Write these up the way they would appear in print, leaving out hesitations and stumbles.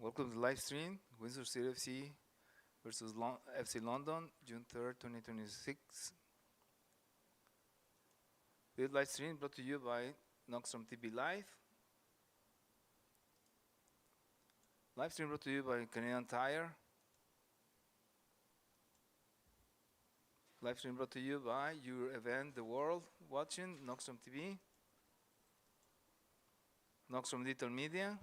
Welcome to the live stream, Windsor City FC versus FC London, June 3rd, 2026. This live stream brought to you by NoxtromTV Live. Live stream brought to you by Canadian Tire. Live stream brought to you by your event, The World, watching NoxtromTV, Noxtrom Digital Media.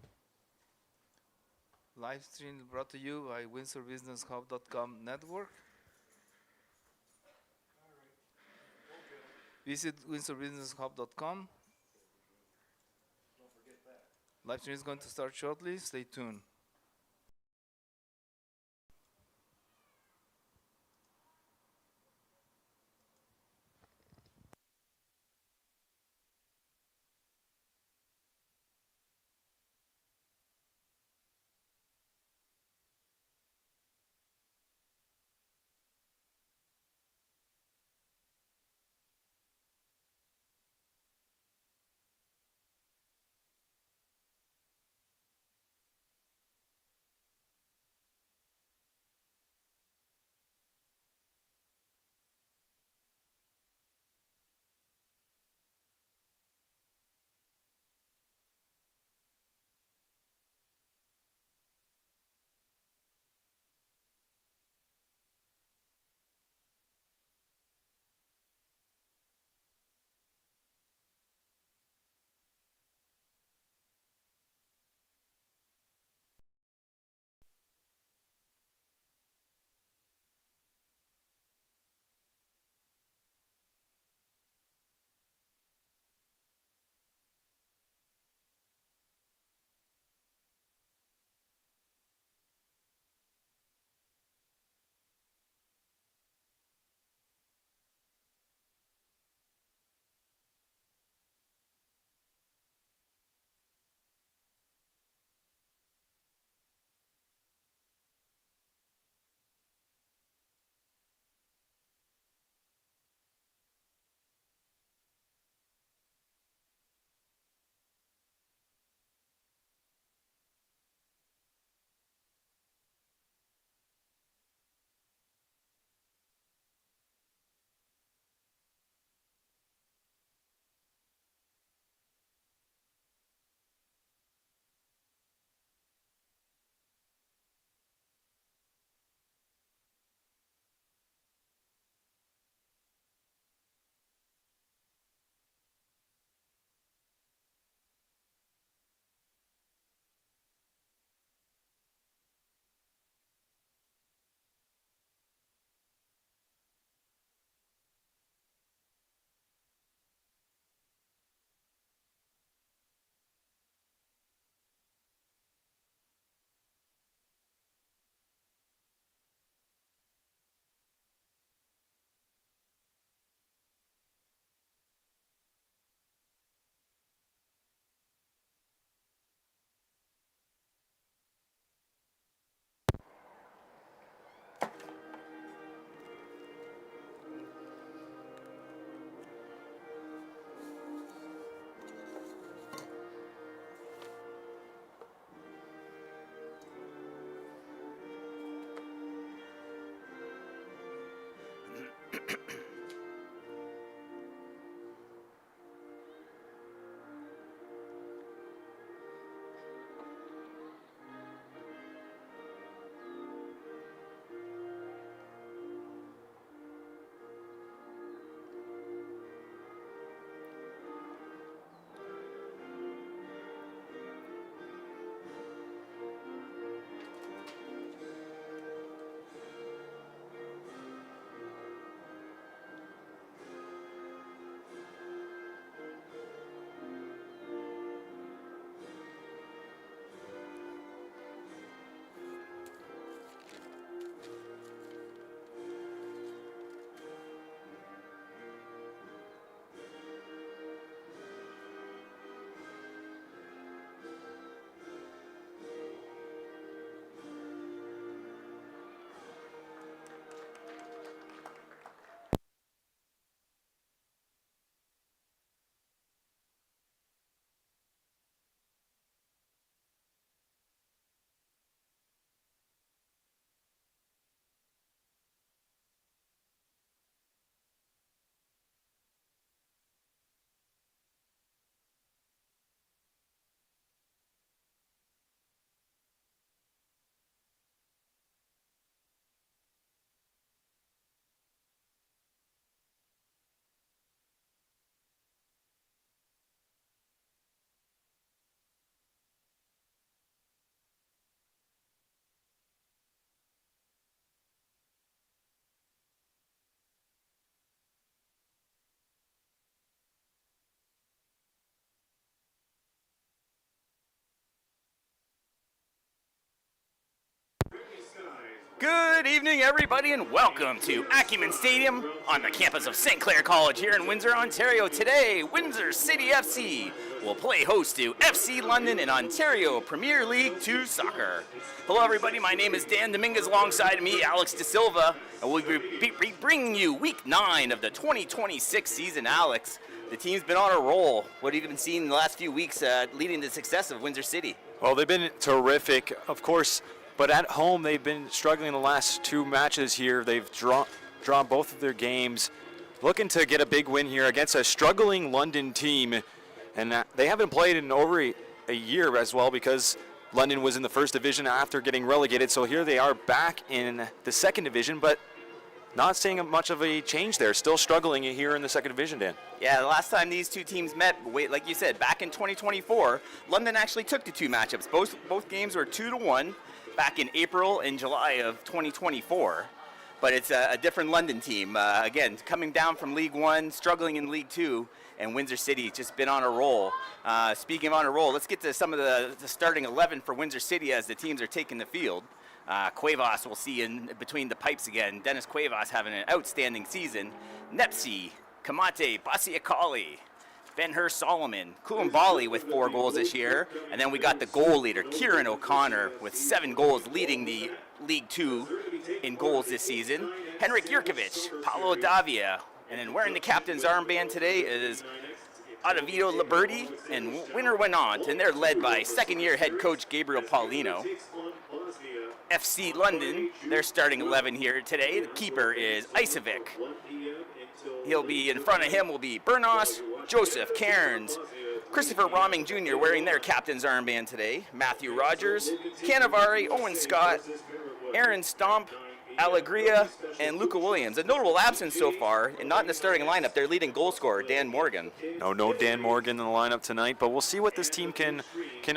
Live stream brought to you by WindsorBusinessHub.com network. Visit WindsorBusinessHub.com. Don't forget that. Live stream is going to start shortly. Stay tuned. Good evening, everybody, and welcome to Acumen Stadium on the campus of St. Clair College here in Windsor, Ontario. Today, Windsor City FC will play host to FC London in Ontario Premier League 2 Soccer. Hello, everybody. My name is Dan Dominguez. Alongside me, Alex De Silva, and we'll be bringing you Week 9 of the 2026 season. Alex, the team's been on a roll. What have you been seeing in the last few weeks leading to the success of Windsor City? Well, they've been terrific, of course. But at home, they've been struggling the last 2 matches here. They've drawn both of their games, looking to get a big win here against a struggling London team. And they haven't played in over a year as well because London was in the first division after getting relegated. So here they are back in the second division, but not seeing much of a change there. Still struggling here in the second division, Dan. Yeah, the last time these two teams met, like you said, back in 2024, London actually took the 2 matchups. Both games were 2-1. Back in April and July of 2024, but it's a different London team. Again, coming down from League 1, struggling in League 2, and Windsor City just been on a roll. Speaking of on a roll, let's get to some of the starting 11 for Windsor City as the teams are taking the field. Cuevas we'll see in between the pipes again. Dennis Cuevas having an outstanding season. Nepsi, Kamate, Basiakali, Ben-Hur Solomon, Koulibaly with 4 goals this year, and then we got the goal leader, Kieran O'Connor, with 7 goals, leading the League 2 in goals this season. Henrik Jurkovic, Paulo Davia, and then wearing the captain's armband today is Ottavio Liberti and Winter Wenant, and they're led by second-year head coach Gabriel Paulino. FC London, their starting 11 here today. The keeper is Isovic. He'll be in front of him will be Bernos, Joseph Cairns, Christopher Roming Jr. wearing their captain's armband today, Matthew Rogers, Canavari, Owen Scott, Aaron Stomp, Alegria, and Luca Williams. A notable absence so far, and not in the starting lineup, their leading goal scorer, Dan Morgan. No Dan Morgan in the lineup tonight, but we'll see what this team can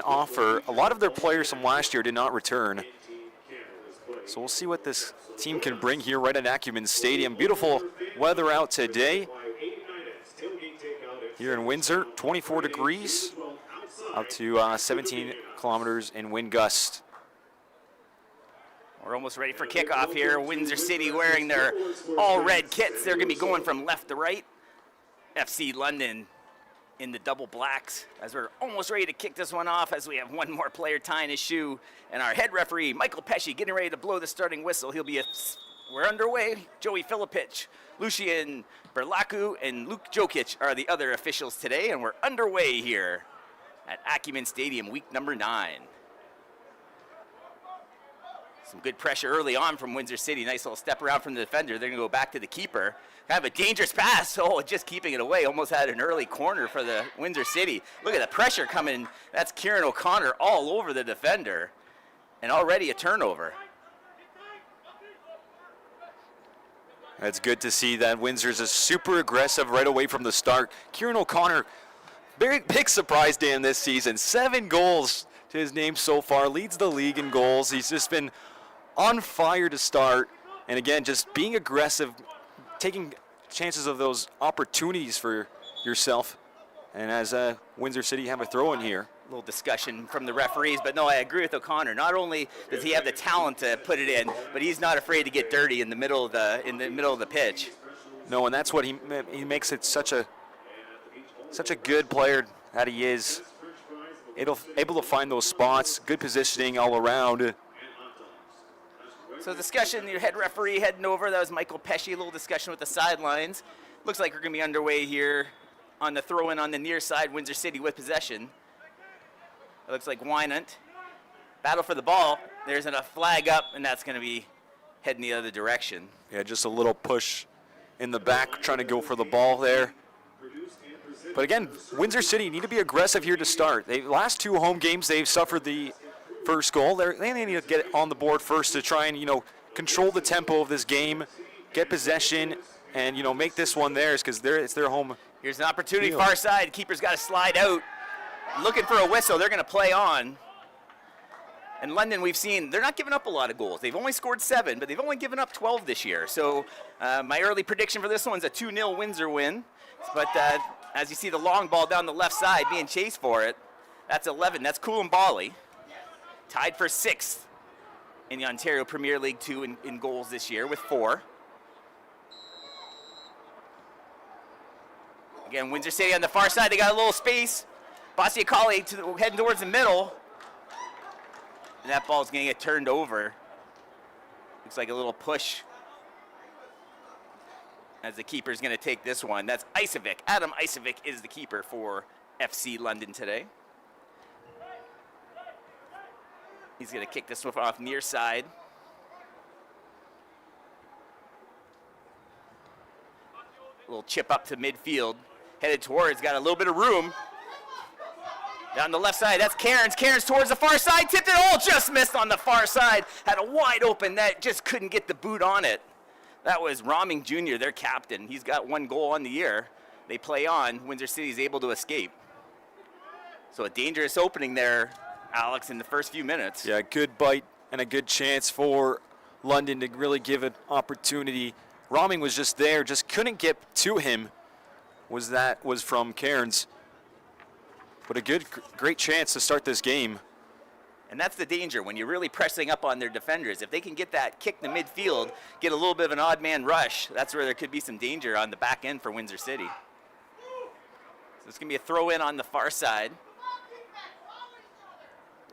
offer. A lot of their players from last year did not return. So we'll see what this team can bring here right at Acumen Stadium. Beautiful weather out today here in Windsor, 24 degrees, up to 17 kilometers in wind gust. We're almost ready for kickoff here. Windsor City wearing their all-red kits. They're going to be going from left to right. FC London in the double blacks as we're almost ready to kick this one off as we have one more player tying his shoe. And our head referee, Michael Pesci, getting ready to blow the starting whistle. We're underway. Joey Filipich, Lucian Berlaku, and Luke Jokic are the other officials today, and we're underway here at Acumen Stadium, week number 9. Some good pressure early on from Windsor City. Nice little step around from the defender. They're going to go back to the keeper. Kind of a dangerous pass. Oh, just keeping it away. Almost had an early corner for the Windsor City. Look at the pressure coming. That's Kieran O'Connor all over the defender. And already a turnover. That's good to see that Windsor's is super aggressive right away from the start. Kieran O'Connor, very big surprise, Dan, this season. 7 goals to his name so far. Leads the league in goals. He's just been on fire to start. And again, just being aggressive, taking chances of those opportunities for yourself. And as Windsor City have a throw in here. A little discussion from the referees, but no, I agree with O'Connor. Not only does he have the talent to put it in, but he's not afraid to get dirty in the middle of the pitch. No, and that's what he makes it such a good player that he is. Able to find those spots, good positioning all around. So discussion, your head referee heading over. That was Michael Pesci. A little discussion with the sidelines. Looks like we're going to be underway here on the throw-in on the near side, Windsor City with possession. It looks like Wynant. Battle for the ball. There's a flag up, and that's going to be heading the other direction. Yeah, just a little push in the back, trying to go for the ball there. But again, Windsor City need to be aggressive here to start. Last 2 home games, they've suffered the first goal. They need to get on the board first to try and, control the tempo of this game, get possession, and, make this one theirs because it's their home. Here's an opportunity, far side. Keeper's got to slide out. Looking for a whistle. They're going to play on. And London, we've seen, they're not giving up a lot of goals. They've only scored 7, but they've only given up 12 this year. So my early prediction for this one's a 2-0 Windsor win. But as you see the long ball down the left side being chased for it, that's 11. That's Koulibaly. Tied for 6th in the Ontario Premier League 2 in goals this year with 4. Again, Windsor City on the far side, they got a little space. Basiakali heading towards the middle. And that ball's going to get turned over. Looks like a little push as the keeper's going to take this one. That's Isovic. Adam Isovic is the keeper for FC London today. He's going to kick this one off near side. A little chip up to midfield. Headed towards, got a little bit of room. Down the left side, that's Cairns. Cairns towards the far side, tipped it all, just missed on the far side. Had a wide open net, just couldn't get the boot on it. That was Roming Jr., their captain. He's got 1 goal on the year. They play on. Windsor City is able to escape. So a dangerous opening there, Alex, in the first few minutes. Yeah, good bite and a good chance for London to really give an opportunity. Roming was just there, just couldn't get to him. Was from Cairns. But a great chance to start this game. And that's the danger when you're really pressing up on their defenders. If they can get that kick to midfield, get a little bit of an odd man rush, that's where there could be some danger on the back end for Windsor City. So it's going to be a throw in on the far side.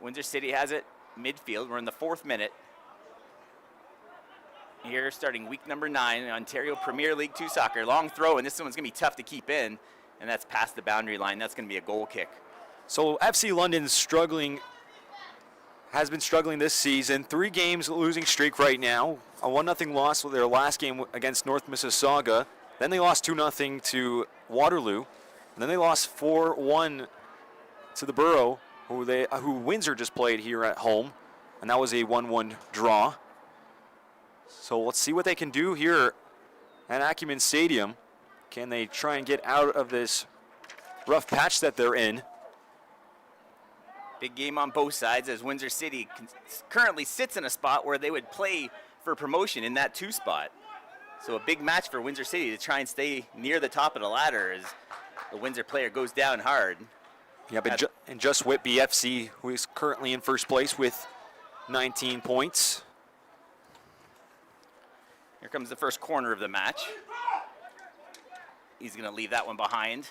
Windsor City has it midfield. We're in the 4th minute. Here, starting week number 9 in Ontario Premier League 2 soccer. Long throw, and this one's going to be tough to keep in, and that's past the boundary line. That's going to be a goal kick. So FC London's has been struggling this season. 3 games losing streak right now. A 1-0 loss with their last game against North Mississauga. Then they lost 2-0 to Waterloo. And then they lost 4-1 to the Borough, who Windsor just played here at home. And that was a 1-1 draw. So let's see what they can do here at Acumen Stadium. Can they try and get out of this rough patch that they're in? Big game on both sides as Windsor City currently sits in a spot where they would play for promotion in that 2 spot. So a big match for Windsor City to try and stay near the top of the ladder as the Windsor player goes down hard. Yeah, but and Just Whitby FC, who is currently in first place with 19 points. Here comes the first corner of the match. He's going to leave that one behind.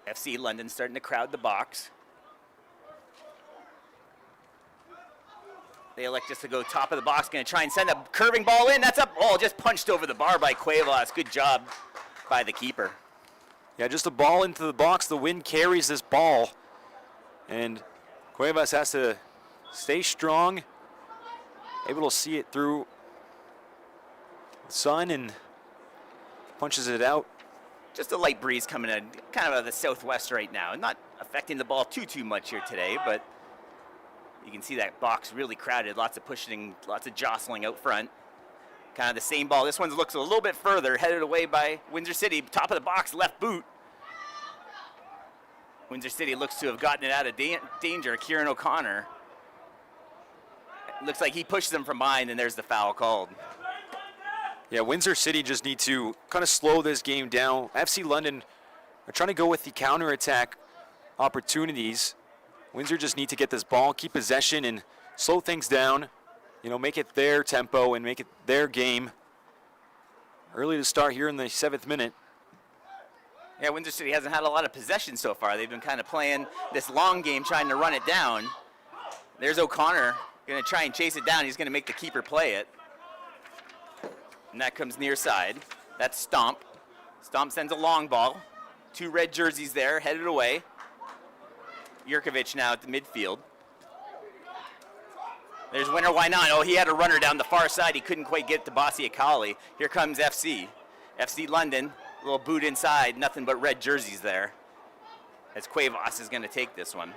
FC London starting to crowd the box. They elect just to go top of the box, going to try and send a curving ball in. That's up, oh, just punched over the bar by Cuevas. Good job by the keeper. Yeah, just a ball into the box. The wind carries this ball. And Cuevas has to stay strong, able to see it through the sun and punches it out. Just a light breeze coming in, kind of out of the southwest right now. Not affecting the ball too much here today, but you can see that box really crowded. Lots of pushing, lots of jostling out front. Kind of the same ball. This one looks a little bit further, headed away by Windsor City. Top of the box, left boot. Windsor City looks to have gotten it out of danger. Kieran O'Connor. Looks like he pushed them from behind, and there's the foul called. Yeah, Windsor City just need to kind of slow this game down. FC London are trying to go with the counterattack opportunities. Windsor just need to get this ball, keep possession, and slow things down. You know, make it their tempo and make it their game. Early to start here in the 7th minute. Yeah, Windsor City hasn't had a lot of possession so far. They've been kind of playing this long game, trying to run it down. There's O'Connor, going to try and chase it down. He's going to make the keeper play it. And that comes near side. That's Stomp. Stomp sends a long ball. 2 red jerseys there, headed away. Jurkovic now at the midfield. There's Winner, why not? Oh, he had a runner down the far side. He couldn't quite get to Basiakali. Here comes FC. FC London, a little boot inside. Nothing but red jerseys there. As Cuevas is going to take this one.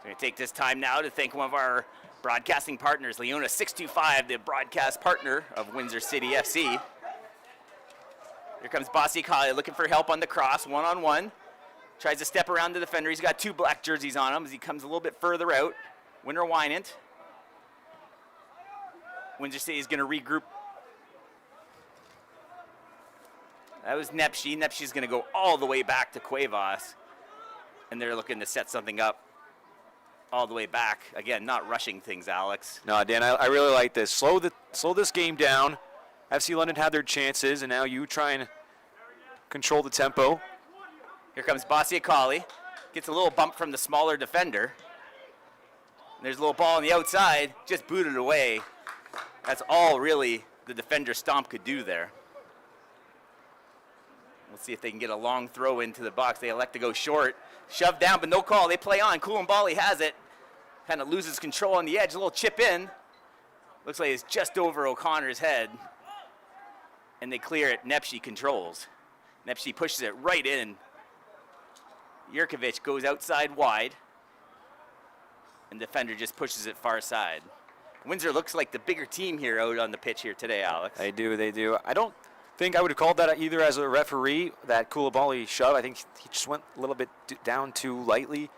We're going to take this time now to thank one of our broadcasting partners, Leona 625, the broadcast partner of Windsor City FC. Here comes Basiakali looking for help on the cross, one-on-one. Tries to step around the defender. He's got 2 black jerseys on him as he comes a little bit further out. Winner Wynant. Windsor City is going to regroup. That was Nepshi. Nepshi's going to go all the way back to Cuevas. And they're looking to set something up all the way back. Again, not rushing things, Alex. No, Dan, I really like this. Slow this game down. FC London had their chances, and now you try and control the tempo. Here comes Basiakali. Gets a little bump from the smaller defender. There's a little ball on the outside, just booted away. That's all really the defender Stomp could do there. Let's see if they can get a long throw into the box. They elect to go short. Shoved down, but no call. They play on. Koulibaly has it. Kind of loses control on the edge. A little chip in. Looks like it's just over O'Connor's head. And they clear it. Nepshi controls. Nepshi pushes it right in. Jurkovic goes outside wide. And defender just pushes it far side. Windsor looks like the bigger team here out on the pitch here today, Alex. They do. I don't think I would have called that either as a referee, that Koulibaly shove. I think he just went a little bit down too lightly.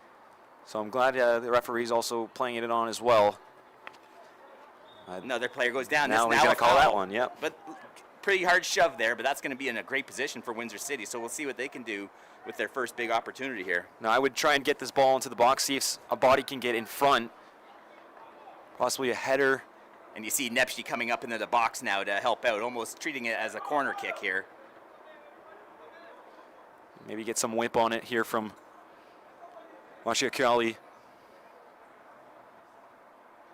So I'm glad the referee's also playing it on as well. Another player goes down. Now we're going to call that one, yep. But pretty hard shove there, but that's going to be in a great position for Windsor City. So we'll see what they can do with their first big opportunity here. Now I would try and get this ball into the box, see if a body can get in front. Possibly a header. And you see Nepshi coming up into the box now to help out, almost treating it as a corner kick here. Maybe get some whip on it here from Basiakali.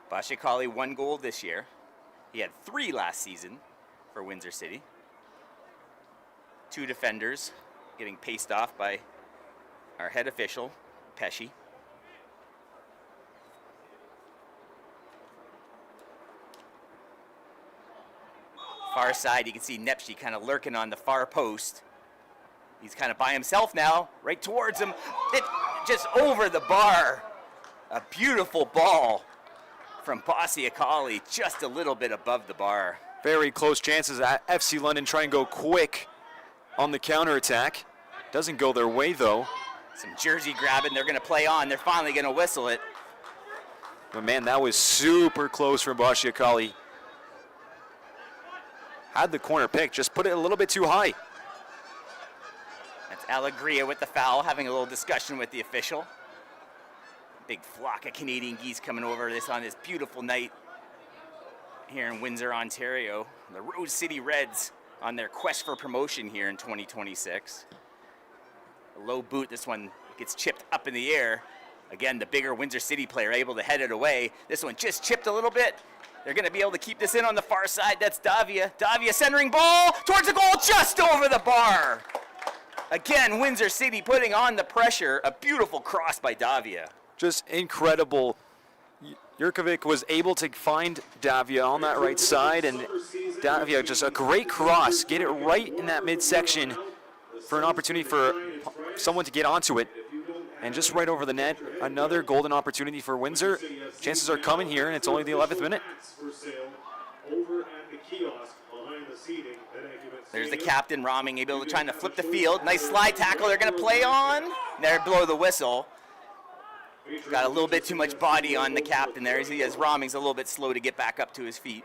Basiakali 1 goal this year. He had 3 last season for Windsor City. 2 defenders getting paced off by our head official, Pesci. Far side, you can see Nepshi kind of lurking on the far post. He's kind of by himself now, right towards him. It just over the bar. A beautiful ball from Basiakali, just a little bit above the bar. Very close chances at FC London try and go quick on the counterattack. Doesn't go their way though. Some jersey grabbing, they're gonna play on. They're finally gonna whistle it. But man, that was super close from Basiakali. Had the corner pick, just put it a little bit too high. That's Alegria with the foul, having a little discussion with the official. Big flock of Canadian geese coming over this on this beautiful night here in Windsor, Ontario. The Rose City Reds on their quest for promotion here in 2026. A low boot, this one gets chipped up in the air. Again, the bigger Windsor City player able to head it away. This one just chipped a little bit. They're going to be able to keep this in on the far side. That's Davia. Davia centering ball towards the goal, just over the bar. Again, Windsor City putting on the pressure. A beautiful cross by Davia. Just incredible. Jurkovic was able to find Davia on that right side, and Davia just a great cross. Get it right in that midsection for an opportunity for someone to get onto it. And just right over the net, another golden opportunity for Windsor. Chances are coming here, and it's only the 11th minute. There's the captain, Roming, able to try to flip the field. Nice slide tackle, they're going to play on. There, blow the whistle. Got a little bit too much body on the captain there, as Roming's a little bit slow to get back up to his feet.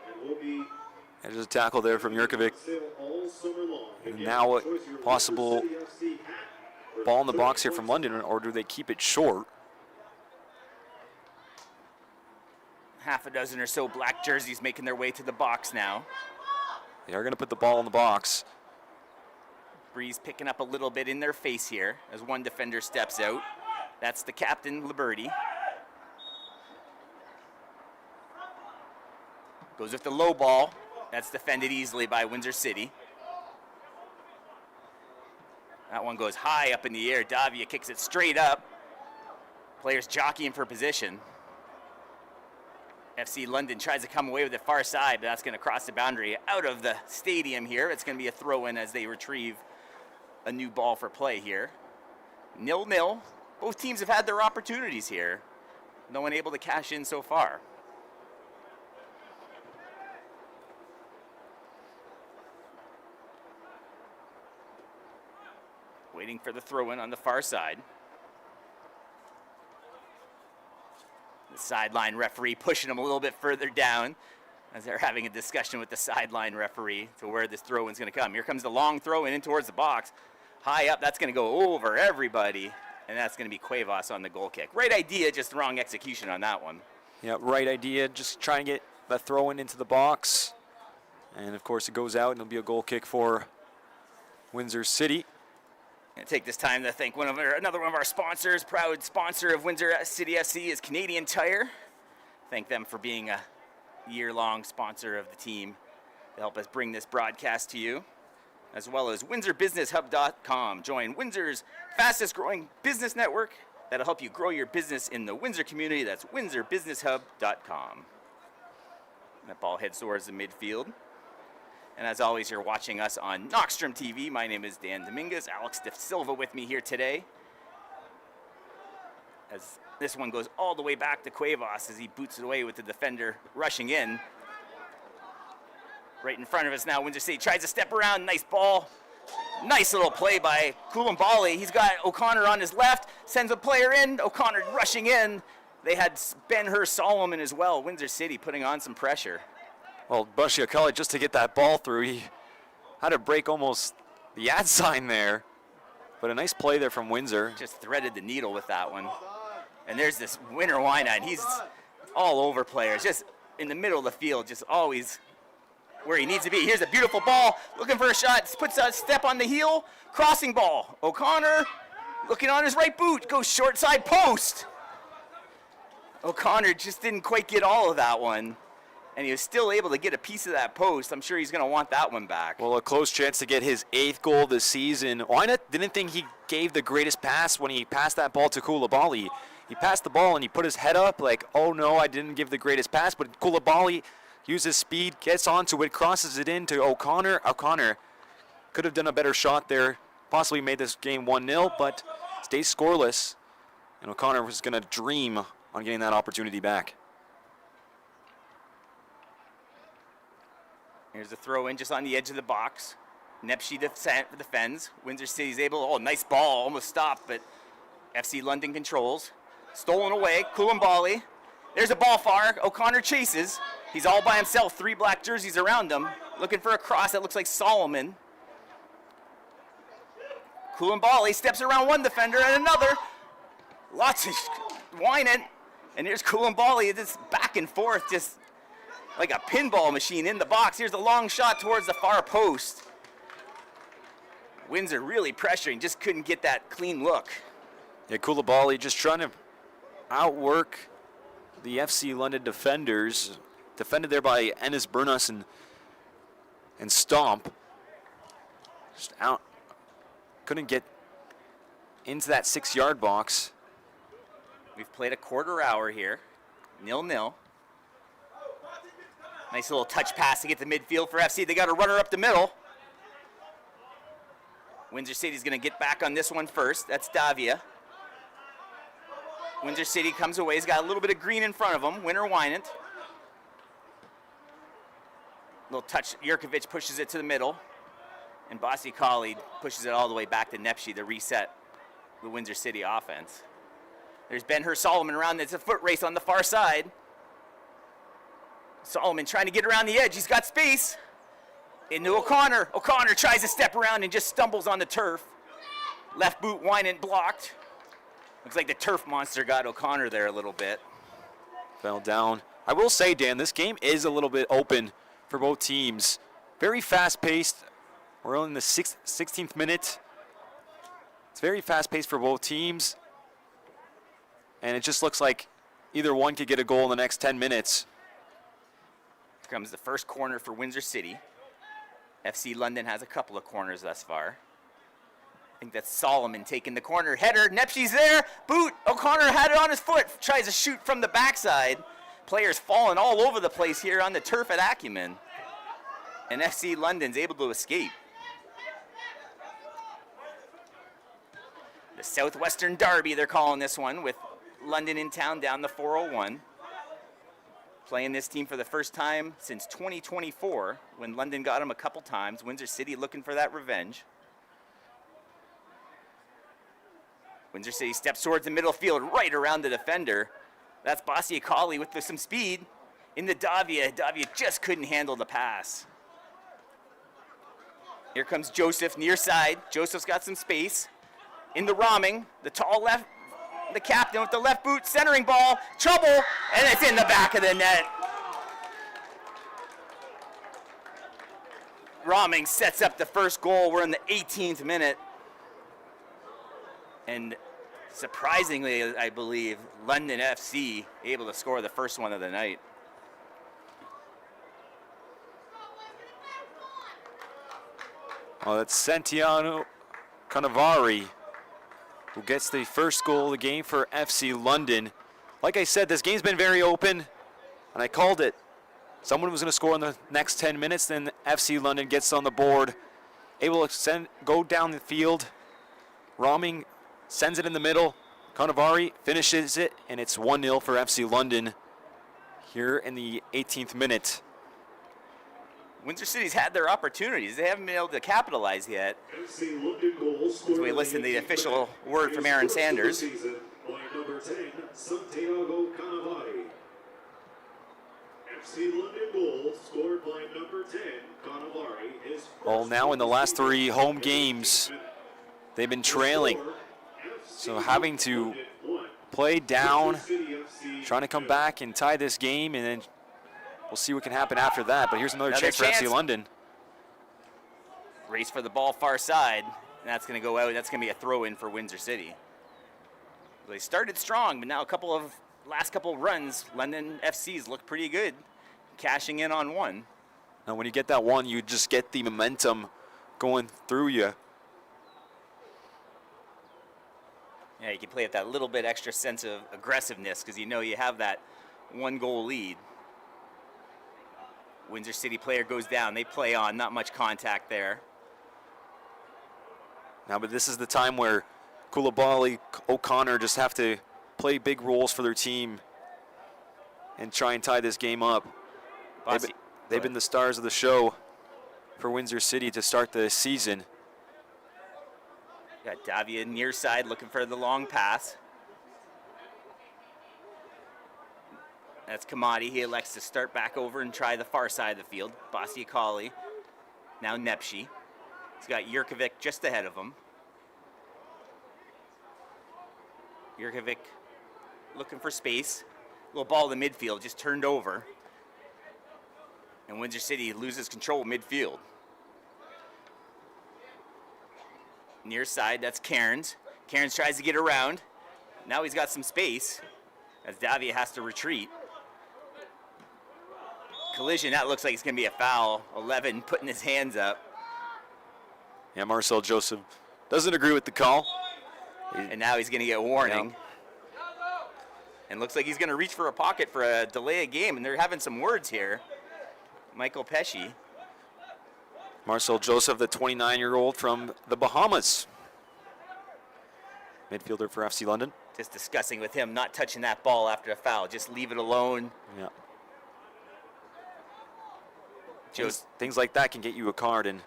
There's a tackle there from Jurkovic. And now a possible ball in the box here from London, or do they keep it short? Half a dozen or so black jerseys making their way to the box now. They are going to put the ball in the box. Breeze picking up a little bit in their face here as one defender steps out. That's the captain, Liberty. Goes with the low ball. That's defended easily by Windsor City. That one goes high up in the air. Davia kicks it straight up. Players jockeying for position. FC London tries to come away with it far side, but that's going to cross the boundary out of the stadium here. It's going to be a throw-in as they retrieve a new ball for play here. 0-0. Both teams have had their opportunities here. No one able to cash in so far. Waiting for the throw-in on the far side. The sideline referee pushing him a little bit further down as they're having a discussion with the sideline referee to where this throw-in's going to come. Here comes the long throw-in towards the box. High up, that's going to go over everybody. And that's going to be Cuevas on the goal kick. Right idea, just wrong execution on that one. Yeah, right idea. Just trying to get the throw in into the box. And, of course, it goes out, and it'll be a goal kick for Windsor City. And take this time to thank another one of our sponsors. Proud sponsor of Windsor City FC is Canadian Tire. Thank them for being a year-long sponsor of the team to help us bring this broadcast to you, as well as WindsorBusinessHub.com. Join Windsor's fastest-growing business network that'll help you grow your business in the Windsor community. That's WindsorBusinessHub.com. That ball heads towards the midfield. And as always, you're watching us on NoxtromTV. My name is Dan Dominguez. Alex De Silva with me here today. As this one goes all the way back to Cuevas as he boots it away with the defender rushing in. Right in front of us now, Windsor City tries to step around. Nice ball. Nice little play by Koulibaly. He's got O'Connor on his left, sends a player in. O'Connor rushing in. They had Ben-Hur Solomon as well. Windsor City putting on some pressure. Well, Bashiakali, just to get that ball through, he had to break almost the ad sign there. But a nice play there from Windsor. Just threaded the needle with that one. And there's this Winter Wynand. He's all over players, just in the middle of the field, just always where he needs to be. Here's a beautiful ball, looking for a shot, puts a step on the heel, crossing ball. O'Connor looking on his right boot, goes short side post. O'Connor just didn't quite get all of that one, and he was still able to get a piece of that post. I'm sure he's going to want that one back. Well, a close chance to get his 8th goal this season. Wynand didn't think he gave the greatest pass when he passed that ball to Koulibaly. He passed the ball and he put his head up like, oh no, I didn't give the greatest pass, but Koulibaly uses speed, gets onto it, crosses it in to O'Connor. O'Connor could have done a better shot there, possibly made this game 1-0, but stays scoreless. And O'Connor was going to dream on getting that opportunity back. Here's a throw in just on the edge of the box. Nepshi defends. Windsor City's able, nice ball, almost stopped, but FC London controls. Stolen away, Koulibaly. There's a ball far, O'Connor chases. He's all by himself, 3 black jerseys around him. Looking for a cross that looks like Solomon. Koulibaly steps around one defender and another. Lots of whining. And here's Koulibaly, just back and forth, just like a pinball machine in the box. Here's a long shot towards the far post. Windsor really pressuring, just couldn't get that clean look. Yeah, Koulibaly just trying to outwork the FC London defenders. Defended there by Enes Bernas and Stomp. Just out. Couldn't get into that 6-yard box. We've played a quarter hour here. 0-0. Nice little touch pass to get to midfield for FC. They got a runner up the middle. Windsor City's going to get back on this one first. That's Davia. Windsor City comes away. He's got a little bit of green in front of him. Winter Wynand. Little touch. Jurkovic pushes it to the middle. And Basi Khalid pushes it all the way back to Nepshi to reset the Windsor City offense. There's Ben-Hur Solomon around. It's a foot race on the far side. Solomon trying to get around the edge. He's got space. Into O'Connor. O'Connor tries to step around and just stumbles on the turf. Left boot Wynand blocked. Looks like the turf monster got O'Connor there a little bit. Fell down. I will say, Dan, this game is a little bit open for both teams. Very fast-paced. We're only in the 16th minute. It's very fast-paced for both teams. And it just looks like either one could get a goal in the next 10 minutes. Here comes the first corner for Windsor City. FC London has a couple of corners thus far. I think that's Solomon taking the corner. Header, Nepshi's there. Boot, O'Connor had it on his foot. Tries to shoot from the backside. Players falling all over the place here on the turf at Acumen. And FC London's able to escape. The Southwestern Derby, they're calling this one, with London in town down the 401. Playing this team for the first time since 2024, when London got them a couple times. Windsor City looking for that revenge. Windsor City steps towards the middle field, right around the defender. That's Basi Akali with some speed into Davia. Davia just couldn't handle the pass. Here comes Joseph near side. Joseph's got some space. In the Romming, the tall left, the captain with the left boot, centering ball, trouble, and it's in the back of the net. Romming sets up the first goal. We're in the 18th minute. And surprisingly, I believe, London FC able to score the first one of the night. Well, that's Santiago Cannavaro who gets the first goal of the game for FC London. Like I said, this game's been very open, and I called it. Someone was going to score in the next 10 minutes, then FC London gets on the board, able to go down the field. Romming sends it in the middle. Cannavaro finishes it, and it's 1-0 for FC London here in the 18th minute. Windsor City's had their opportunities. They haven't been able to capitalize yet. As we listen to the official word from Aaron Sanders. Number 10, Santiago Cannavaro. FC London goal scored by number 10, Cannavaro. Well, now in the last 3 home games, they've been trailing. So having to play down, trying to come back and tie this game, and then we'll see what can happen after that. But here's another chance for FC London. Race for the ball far side, and that's going to go out. That's going to be a throw-in for Windsor City. They started strong, but now last couple of runs, London FC's look pretty good, cashing in on one. Now when you get that one, you just get the momentum going through you. Yeah, you can play with that little bit extra sense of aggressiveness because you know you have that 1-goal lead. Windsor City player goes down. They play on, not much contact there. Now, but this is the time where Koulibaly, O'Connor just have to play big roles for their team and try and tie this game up. They've been the stars of the show for Windsor City to start the season. Got Davia near side looking for the long pass. That's Kamadi. He elects to start back over and try the far side of the field. Basiakali. Now Nepshi. He's got Jurkovic just ahead of him. Jurkovic looking for space. Little ball in the midfield, just turned over. And Windsor City loses control of midfield. Near side, that's Cairns. Cairns tries to get around. Now he's got some space as Davia has to retreat. Collision, that looks like it's going to be a foul. 11 putting his hands up. Yeah, Marcel Joseph doesn't agree with the call. And now he's going to get warning. Yeah. And looks like he's going to reach for a pocket for a delay of game. And they're having some words here. Michael Pesci. Marcel Joseph, the 29-year-old from the Bahamas. Midfielder for FC London. Just discussing with him not touching that ball after a foul. Just leave it alone. Yeah. Things like that can get you a card. And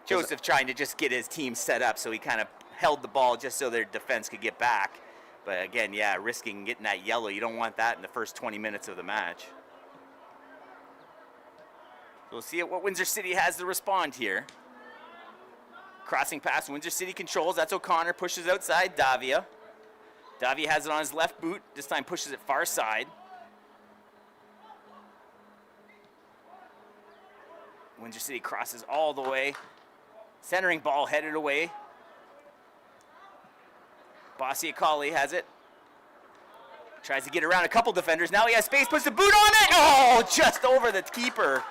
Joseph trying to just get his team set up, so he kind of held the ball just so their defense could get back. But again, yeah, risking getting that yellow. You don't want that in the first 20 minutes of the match. We'll see what Windsor City has to respond here. Crossing pass, Windsor City controls. That's O'Connor, pushes outside, Davia. Davia has it on his left boot. This time pushes it far side. Windsor City crosses all the way. Centering ball headed away. Basiakali has it. Tries to get around a couple defenders. Now he has space, puts the boot on it. Oh, just over the keeper.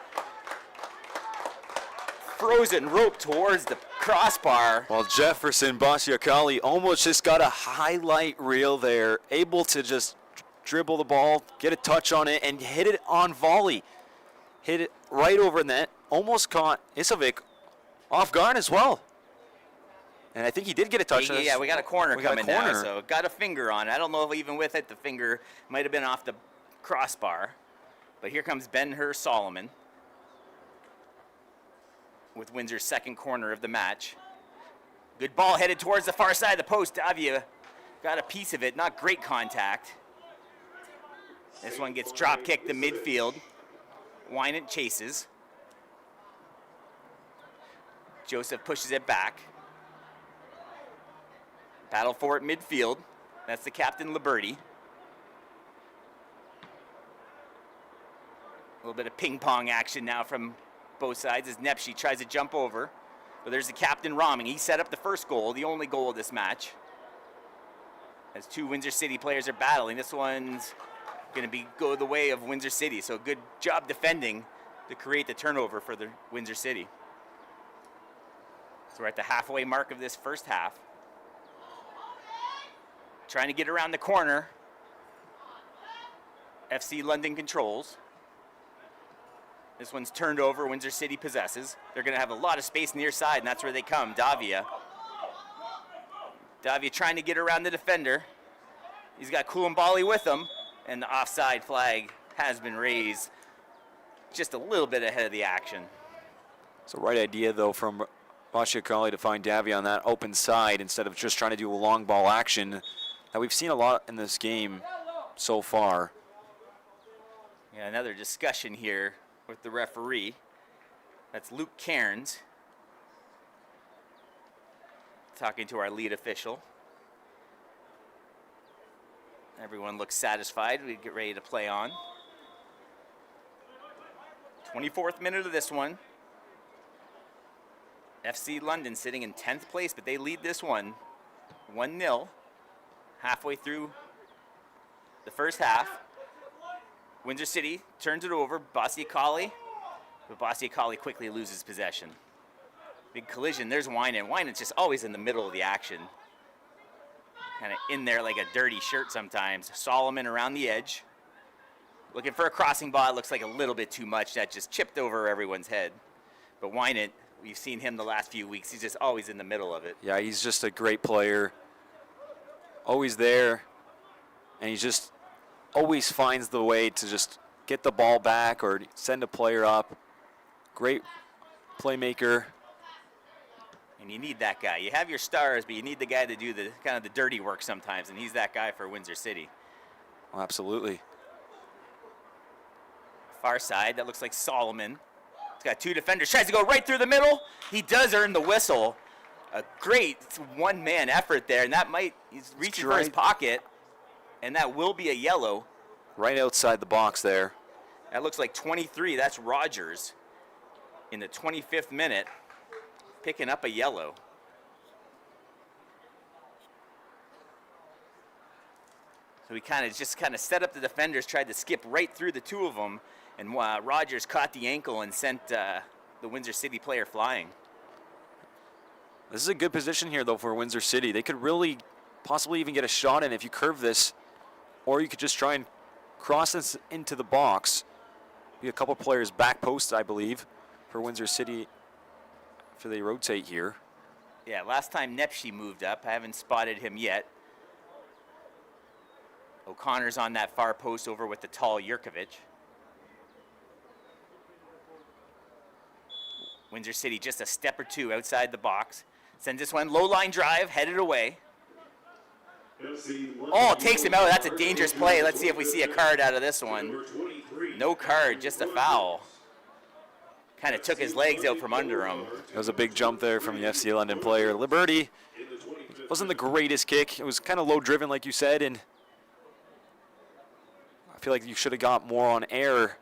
Frozen rope towards the crossbar. Well, Jefferson Basiakali almost just got a highlight reel there, able to just dribble the ball, get a touch on it, and hit it on volley. Hit it right over net. Almost caught Isovic off guard as well. And I think he did get a touch. Yeah, we got a corner coming now, so got a finger on it. I don't know if even with it, the finger might have been off the crossbar. But here comes Ben-Hur Solomon with Windsor's second corner of the match. Good ball headed towards the far side of the post. Davia got a piece of it, not great contact. This one gets drop kicked to midfield. Wynant chases. Joseph pushes it back. Battle for it midfield. That's the captain, Liberty. A little bit of ping pong action now from both sides as Nepshi tries to jump over. But there's the captain, Roming. He set up the first goal, the only goal of this match. As two Windsor City players are battling. This one's going to go the way of Windsor City. So good job defending to create the turnover for the Windsor City. So we're at the halfway mark of this first half. Trying to get around the corner. FC London controls. This one's turned over, Windsor City possesses. They're going to have a lot of space near side, and that's where they come. Davia. Davia trying to get around the defender. He's got Koulibaly with him, and the offside flag has been raised just a little bit ahead of the action. It's the right idea, though, from Bashiakali to find Davia on that open side instead of just trying to do a long ball action that we've seen a lot in this game so far. Yeah, another discussion here with the referee. That's Luke Cairns talking to our lead official. Everyone looks satisfied. We get ready to play on. 24th minute of this one. FC London sitting in 10th place, but they lead this one 1-0 halfway through the first half. Windsor City turns it over, Bashiakali, but Bashiakali quickly loses possession. Big collision, there's Winan. Winan's just always in the middle of the action. Kind of in there like a dirty shirt sometimes. Solomon around the edge. Looking for a crossing ball, it looks like a little bit too much. That just chipped over everyone's head. But Winan, we've seen him the last few weeks, he's just always in the middle of it. Yeah, he's just a great player. Always there, and he just always finds the way to just get the ball back or send a player up. Great playmaker. And you need that guy. You have your stars, but you need the guy to do the kind of the dirty work sometimes, and he's that guy for Windsor City. Oh, absolutely. Far side, that looks like Solomon. He's got two defenders, tries to go right through the middle. He does earn the whistle. A great one-man effort there, and that might, he's reaching for his pocket, and that will be a yellow. Right outside the box there. That looks like 23, that's Rogers in the 25th minute, picking up a yellow. So he just kind of set up the defenders, tried to skip right through the two of them, and Rogers caught the ankle and sent the Windsor City player flying. This is a good position here, though, for Windsor City. They could really possibly even get a shot in if you curve this, or you could just try and cross this into the box. Be a couple players back post, I believe, for Windsor City after they rotate here. Yeah, last time Nepshi moved up. I haven't spotted him yet. O'Connor's on that far post over with the tall Jurkovic. Windsor City just a step or two outside the box. Sends this one, low line drive, headed away. Oh, takes him out. That's a dangerous play. Let's see if we see a card out of this one. No card, just a foul. Kind of took his legs out from under him. It was a big jump there from the FC London player. Liberty wasn't the greatest kick. It was kind of low driven, like you said, and I feel like you should have got more on air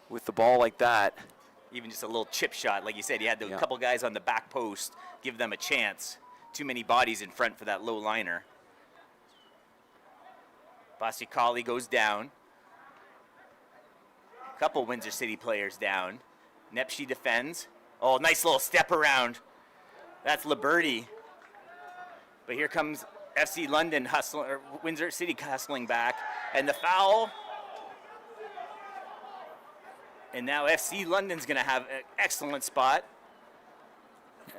with the ball like that. Even just a little chip shot, like you said, you had a couple guys on the back post, give them a chance. Too many bodies in front for that low liner. Bashiakali goes down. A couple Windsor City players down. Nepshi defends. Oh, nice little step around. That's Liberty. But here comes FC London hustling, or Windsor City hustling back, and the foul. And now FC London's going to have an excellent spot.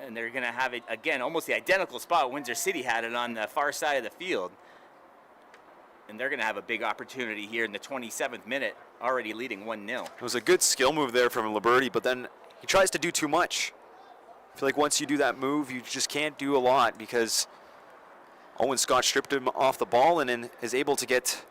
And they're going to have it, again, almost the identical spot Windsor City had it on the far side of the field. And they're going to have a big opportunity here in the 27th minute, already leading 1-0. It was a good skill move there from Liberty, but then he tries to do too much. I feel like once you do that move, you just can't do a lot because Owen Scott stripped him off the ball and then is able to get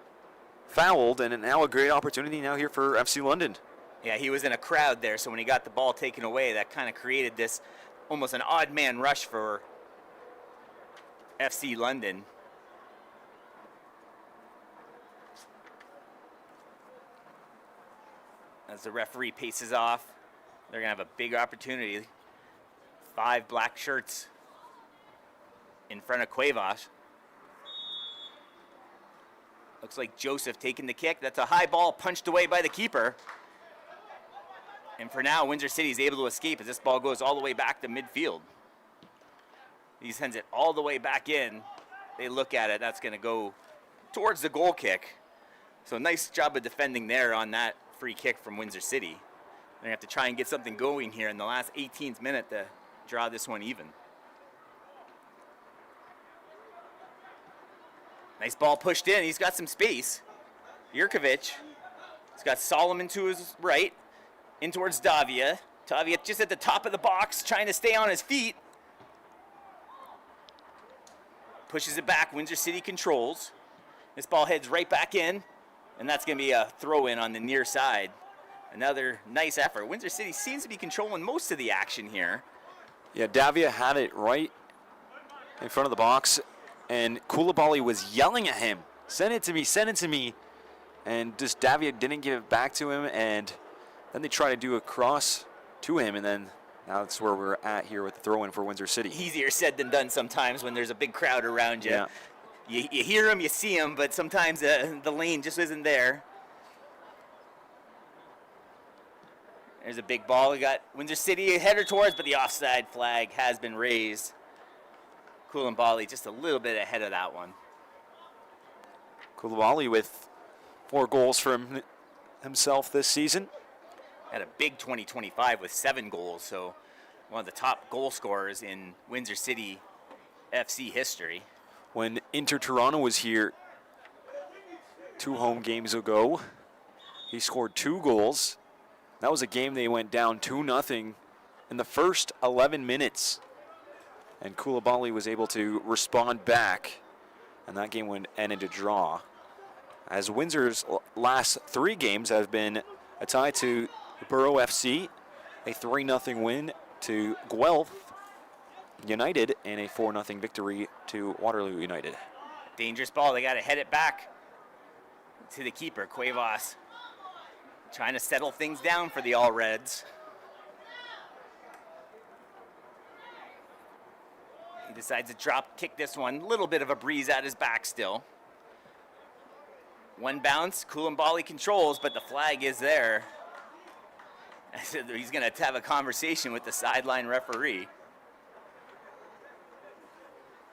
fouled. And now a great opportunity now here for FC London. Yeah, he was in a crowd there, so when he got the ball taken away, that kind of created this almost an odd man rush for FC London. As the referee paces off, they're going to have a big opportunity. 5 black shirts in front of Cuevas. Looks like Joseph taking the kick. That's a high ball punched away by the keeper. And for now, Windsor City is able to escape as this ball goes all the way back to midfield. He sends it all the way back in. They look at it. That's going to go towards the goal kick. So nice job of defending there on that free kick from Windsor City. They're going to have to try and get something going here in the last 18th minute to draw this one even. Nice ball pushed in. He's got some space. Jurkovic. He's got Solomon to his right. In towards Davia. Davia just at the top of the box, trying to stay on his feet. Pushes it back. Windsor City controls. This ball heads right back in. And that's going to be a throw-in on the near side. Another nice effort. Windsor City seems to be controlling most of the action here. Yeah, Davia had it right in front of the box, and Koulibaly was yelling at him, send it to me, send it to me. And just Davia didn't give it back to him, and then they try to do a cross to him, and then now that's where we're at here with the throw-in for Windsor City. Easier said than done sometimes when there's a big crowd around you. Yeah. You hear them, you see them, but sometimes the lane just isn't there. There's a big ball. We got Windsor City header towards, but the offside flag has been raised. Koulibaly just a little bit ahead of that one. Koulibaly with 4 goals from himself this season. Had a big 2025 with 7 goals, so one of the top goal scorers in Windsor City FC history. When Inter Toronto was here 2 home games ago, he scored 2 goals. That was a game they went down 2-0 in the first 11 minutes. And Koulibaly was able to respond back, and that game went ended a draw. As Windsor's last 3 games have been a tie to Borough FC, a 3-0 win to Guelph United, and a 4-0 victory to Waterloo United. Dangerous ball. They got to head it back to the keeper, Cuevas. Trying to settle things down for the All Reds. He decides to kick this one. A little bit of a breeze at his back still. One bounce, Koulibaly controls, but the flag is there. He's going to have a conversation with the sideline referee.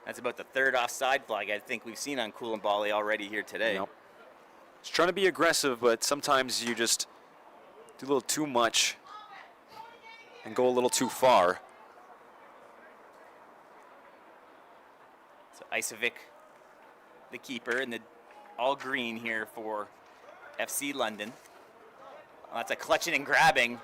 That's about the 3rd offside flag I think we've seen on Koulibaly already here today. Yep. He's trying to be aggressive, but sometimes you just do a little too much and go a little too far. So Isovic, the keeper, in the all green here for FC London. Well, that's a clutching and grabbing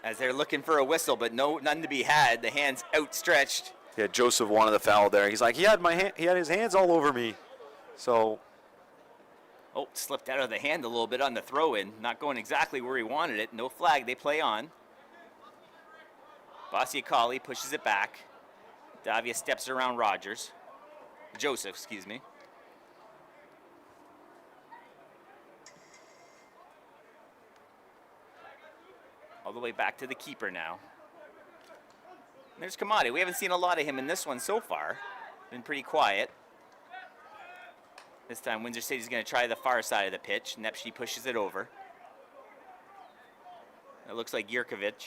as they're looking for a whistle, but none to be had. The hands outstretched. Yeah, Joseph wanted the foul there. He's like, he had his hands all over me. So, oh, slipped out of the hand a little bit on the throw-in. Not going exactly where he wanted it. No flag. They play on. Basiakali pushes it back. Davia steps around Rogers. Joseph, excuse me. All the way back to the keeper now. There's Kamadi. We haven't seen a lot of him in this one so far. Been pretty quiet. This time Windsor City's going to try the far side of the pitch. Nepshi pushes it over. It looks like Jurkovic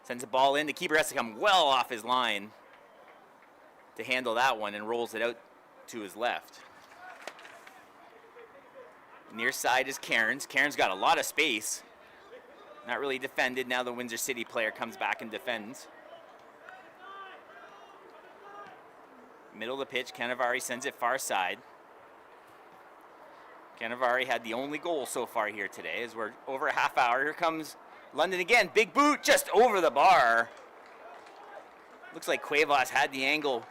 sends a ball in. The keeper has to come well off his line to handle that one and rolls it out to his left. Near side is Cairns. Cairns got a lot of space. Not really defended. Now the Windsor City player comes back and defends. Middle of the pitch, Cannavaro sends it far side. Cannavaro had the only goal so far here today as we're over a half hour. Here comes London again. Big boot just over the bar. Looks like Cuevas had the angle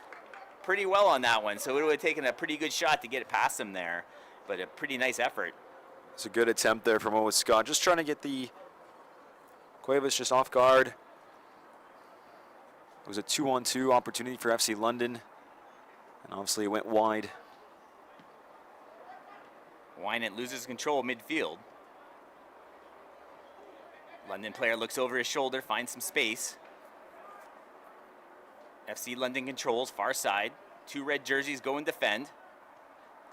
pretty well on that one, so it would have taken a pretty good shot to get it past him there, but a pretty nice effort. it's a good attempt there from Owen Scott. Just trying to get the Cuevas just off guard. It was a 2-on-2 opportunity for FC London. And obviously it went wide. Wynant loses control midfield. London player looks over his shoulder, finds some space. FC London controls, far side. 2 red jerseys go and defend.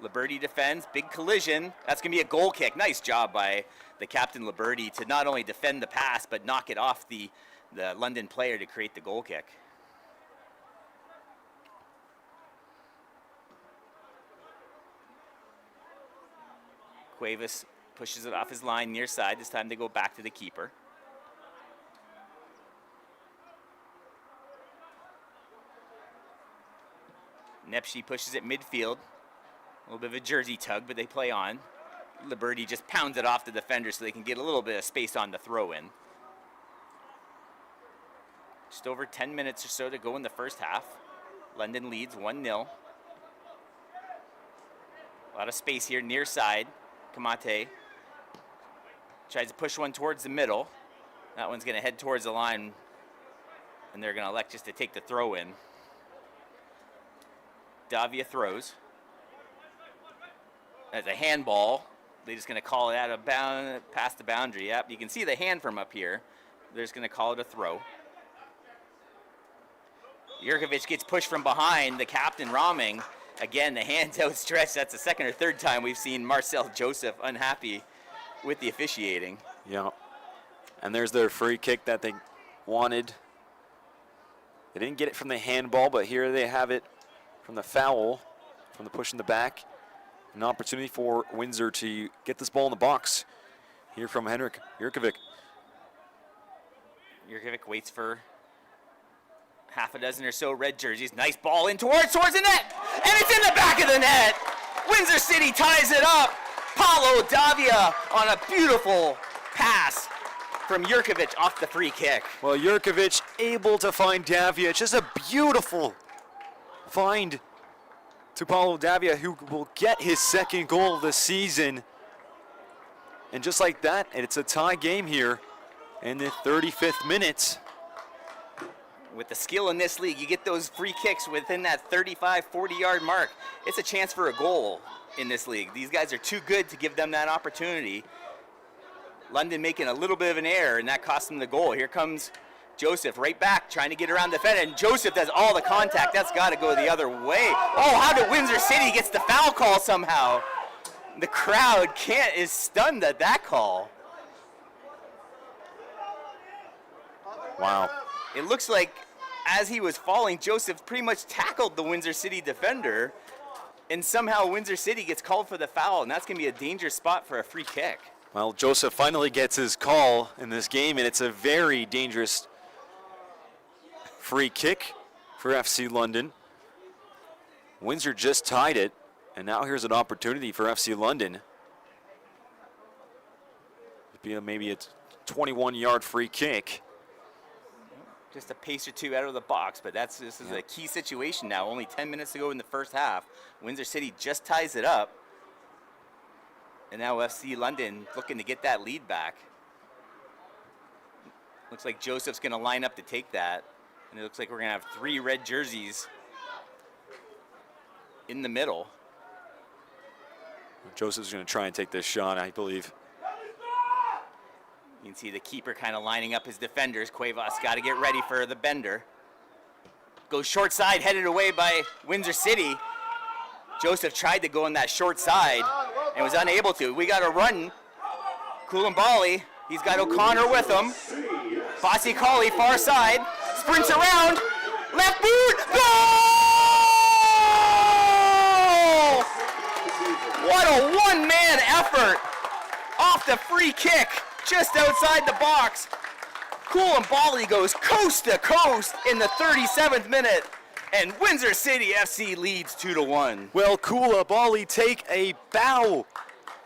Liberty defends, big collision. That's going to be a goal kick. Nice job by the captain Liberty to not only defend the pass, but knock it off the London player to create the goal kick. Cuevas pushes it off his line near side. This time they go back to the keeper. Nepshi pushes it midfield. A little bit of a jersey tug, but they play on. Liberty just pounds it off the defender so they can get a little bit of space on the throw-in. Just over 10 minutes or so to go in the first half. London leads 1-0. A lot of space here near side. Kamate tries to push one towards the middle. That one's going to head towards the line, and they're going to elect just to take the throw-in. Davia throws. As a handball, they're just going to call it out of bound, past the boundary. Yep, you can see the hand from up here. They're just going to call it a throw. Jurkovic gets pushed from behind. The captain, Raming. Again, the hand's outstretched. That's the second or third time we've seen Marcel Joseph unhappy with the officiating. Yeah. And there's their free kick that they wanted. They didn't get it from the handball, but here they have it from the foul, from the push in the back. An opportunity for Windsor to get this ball in the box. Here from Henrik Jurkovic. Jurkovic waits for half a dozen or so red jerseys. Nice ball in towards the net. And it's in the back of the net. Windsor City ties it up. Paulo Davia on a beautiful pass from Jurkovic off the free kick. Well, Jurkovic able to find Davia. It's just a beautiful find to Paulo Davia, who will get his second goal of the season. And just like that, and it's a tie game here in the 35th minute. With the skill in this league, you get those free kicks within that 35, 40-yard mark. It's a chance for a goal in this league. These guys are too good to give them that opportunity. London making a little bit of an error, and that cost them the goal. Here comes Joseph right back, trying to get around the defender, and Joseph does all the contact. That's got to go the other way. Oh, how did Windsor City gets the foul call somehow? The crowd is stunned at that call. Wow. It looks like as he was falling, Joseph pretty much tackled the Windsor City defender, and somehow Windsor City gets called for the foul, and that's going to be a dangerous spot for a free kick. Well, Joseph finally gets his call in this game, and it's a very dangerous free kick for FC London. Windsor just tied it, and now here's an opportunity for FC London. It'd be maybe a 21-yard free kick. Just a pace or two out of the box, but this is a key situation now. Only 10 minutes to go in the first half. Windsor City just ties it up. And now FC London looking to get that lead back. Looks like Joseph's going to line up to take that. And it looks like we're going to have 3 red jerseys in the middle. Joseph's going to try and take this shot, I believe. You can see the keeper kind of lining up his defenders. Cuevas got to get ready for the bender. Goes short side, headed away by Windsor City. Joseph tried to go on that short side and was unable to. We got a run. Koulibaly, he's got O'Connor with him. Bossy Colley, far side, sprints around, left boot, goal! What a one-man effort off the free kick. Just outside the box. Koulibaly goes coast to coast in the 37th minute, and Windsor City FC leads 2-1. Well, Koulibaly take a bow.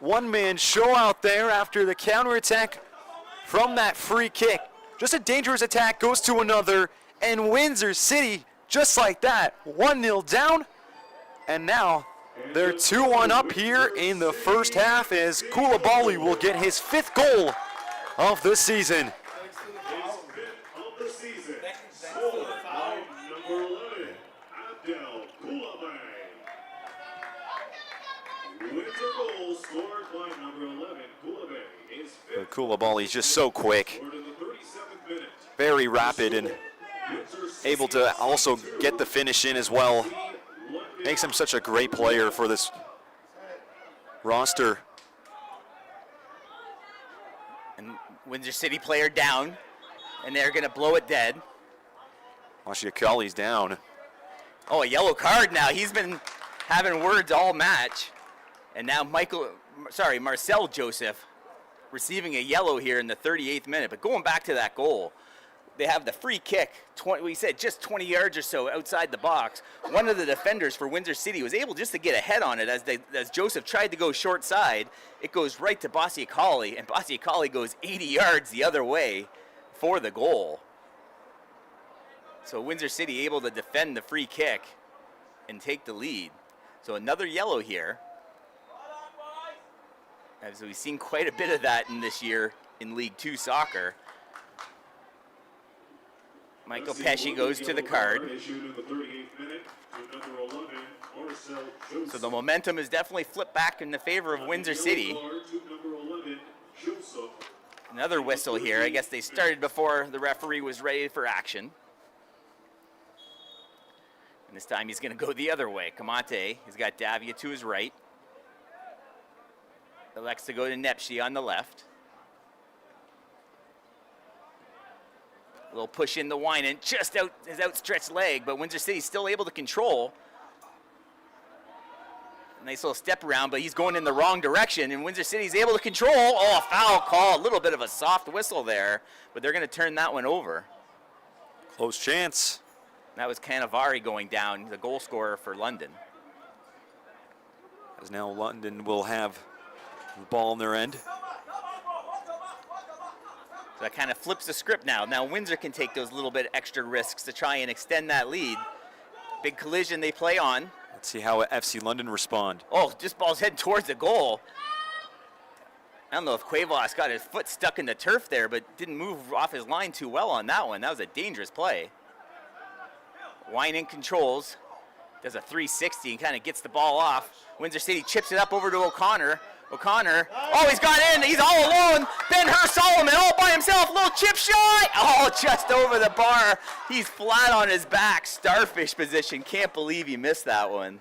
One-man show out there after the counterattack from that free kick. Just a dangerous attack goes to another, and Windsor City, just like that, 1-0 down, and now they're 2-1 up here in the first half as Koulibaly will get his 5th goal of the season. Of the season. Foul number 11, Abdel Koulibaly. Windsor goal scored by number 11, Kulave, is fifth. Koulibaly is just so quick, Scored in the 37th minute. very rapid, and able to also get the finish in as well. Makes him such a great player for this roster. And Windsor City player down, and they're going to blow it dead. Mashiakali's down. Oh, a yellow card now. He's been having words all match. And now Marcel Joseph receiving a yellow here in the 38th minute. But going back to that goal, they have the free kick, we said just 20 yards or so outside the box. One of the defenders for Windsor City was able just to get ahead on it as Joseph tried to go short side. It goes right to Basiakali, and Basiakali goes 80 yards the other way for the goal. So Windsor City able to defend the free kick and take the lead. So another yellow here. As we've seen quite a bit of that in this year in League 2 soccer. Michael Pesci goes to the card. So the momentum is definitely flipped back in the favor of Windsor City. Another whistle here. I guess they started before the referee was ready for action. And this time he's going to go the other way. Kamate, he's got Davia to his right. Elects to go to Nepshi on the left. A little push in the Winan, just out his outstretched leg, but Windsor City's still able to control. Nice little step around, but he's going in the wrong direction, and Windsor City's able to control. Oh, a foul call, a little bit of a soft whistle there, but they're going to turn that one over. Close chance. That was Cannavaro going down, the goal scorer for London. As now London will have the ball in their end. So that kind of flips the script now. Now Windsor can take those little bit extra risks to try and extend that lead. Big collision they play on. Let's see how FC London respond. Oh, just ball's heading towards the goal. I don't know if Cuevas got his foot stuck in the turf there, but didn't move off his line too well on that one. That was a dangerous play. Winan controls, does a 360 and kind of gets the ball off. Windsor City chips it up over to O'Connor. O'Connor, oh, he's got in, he's all alone. Ben-Hur Solomon all by himself, little chip shot. Oh, just over the bar. He's flat on his back, starfish position. Can't believe he missed that one.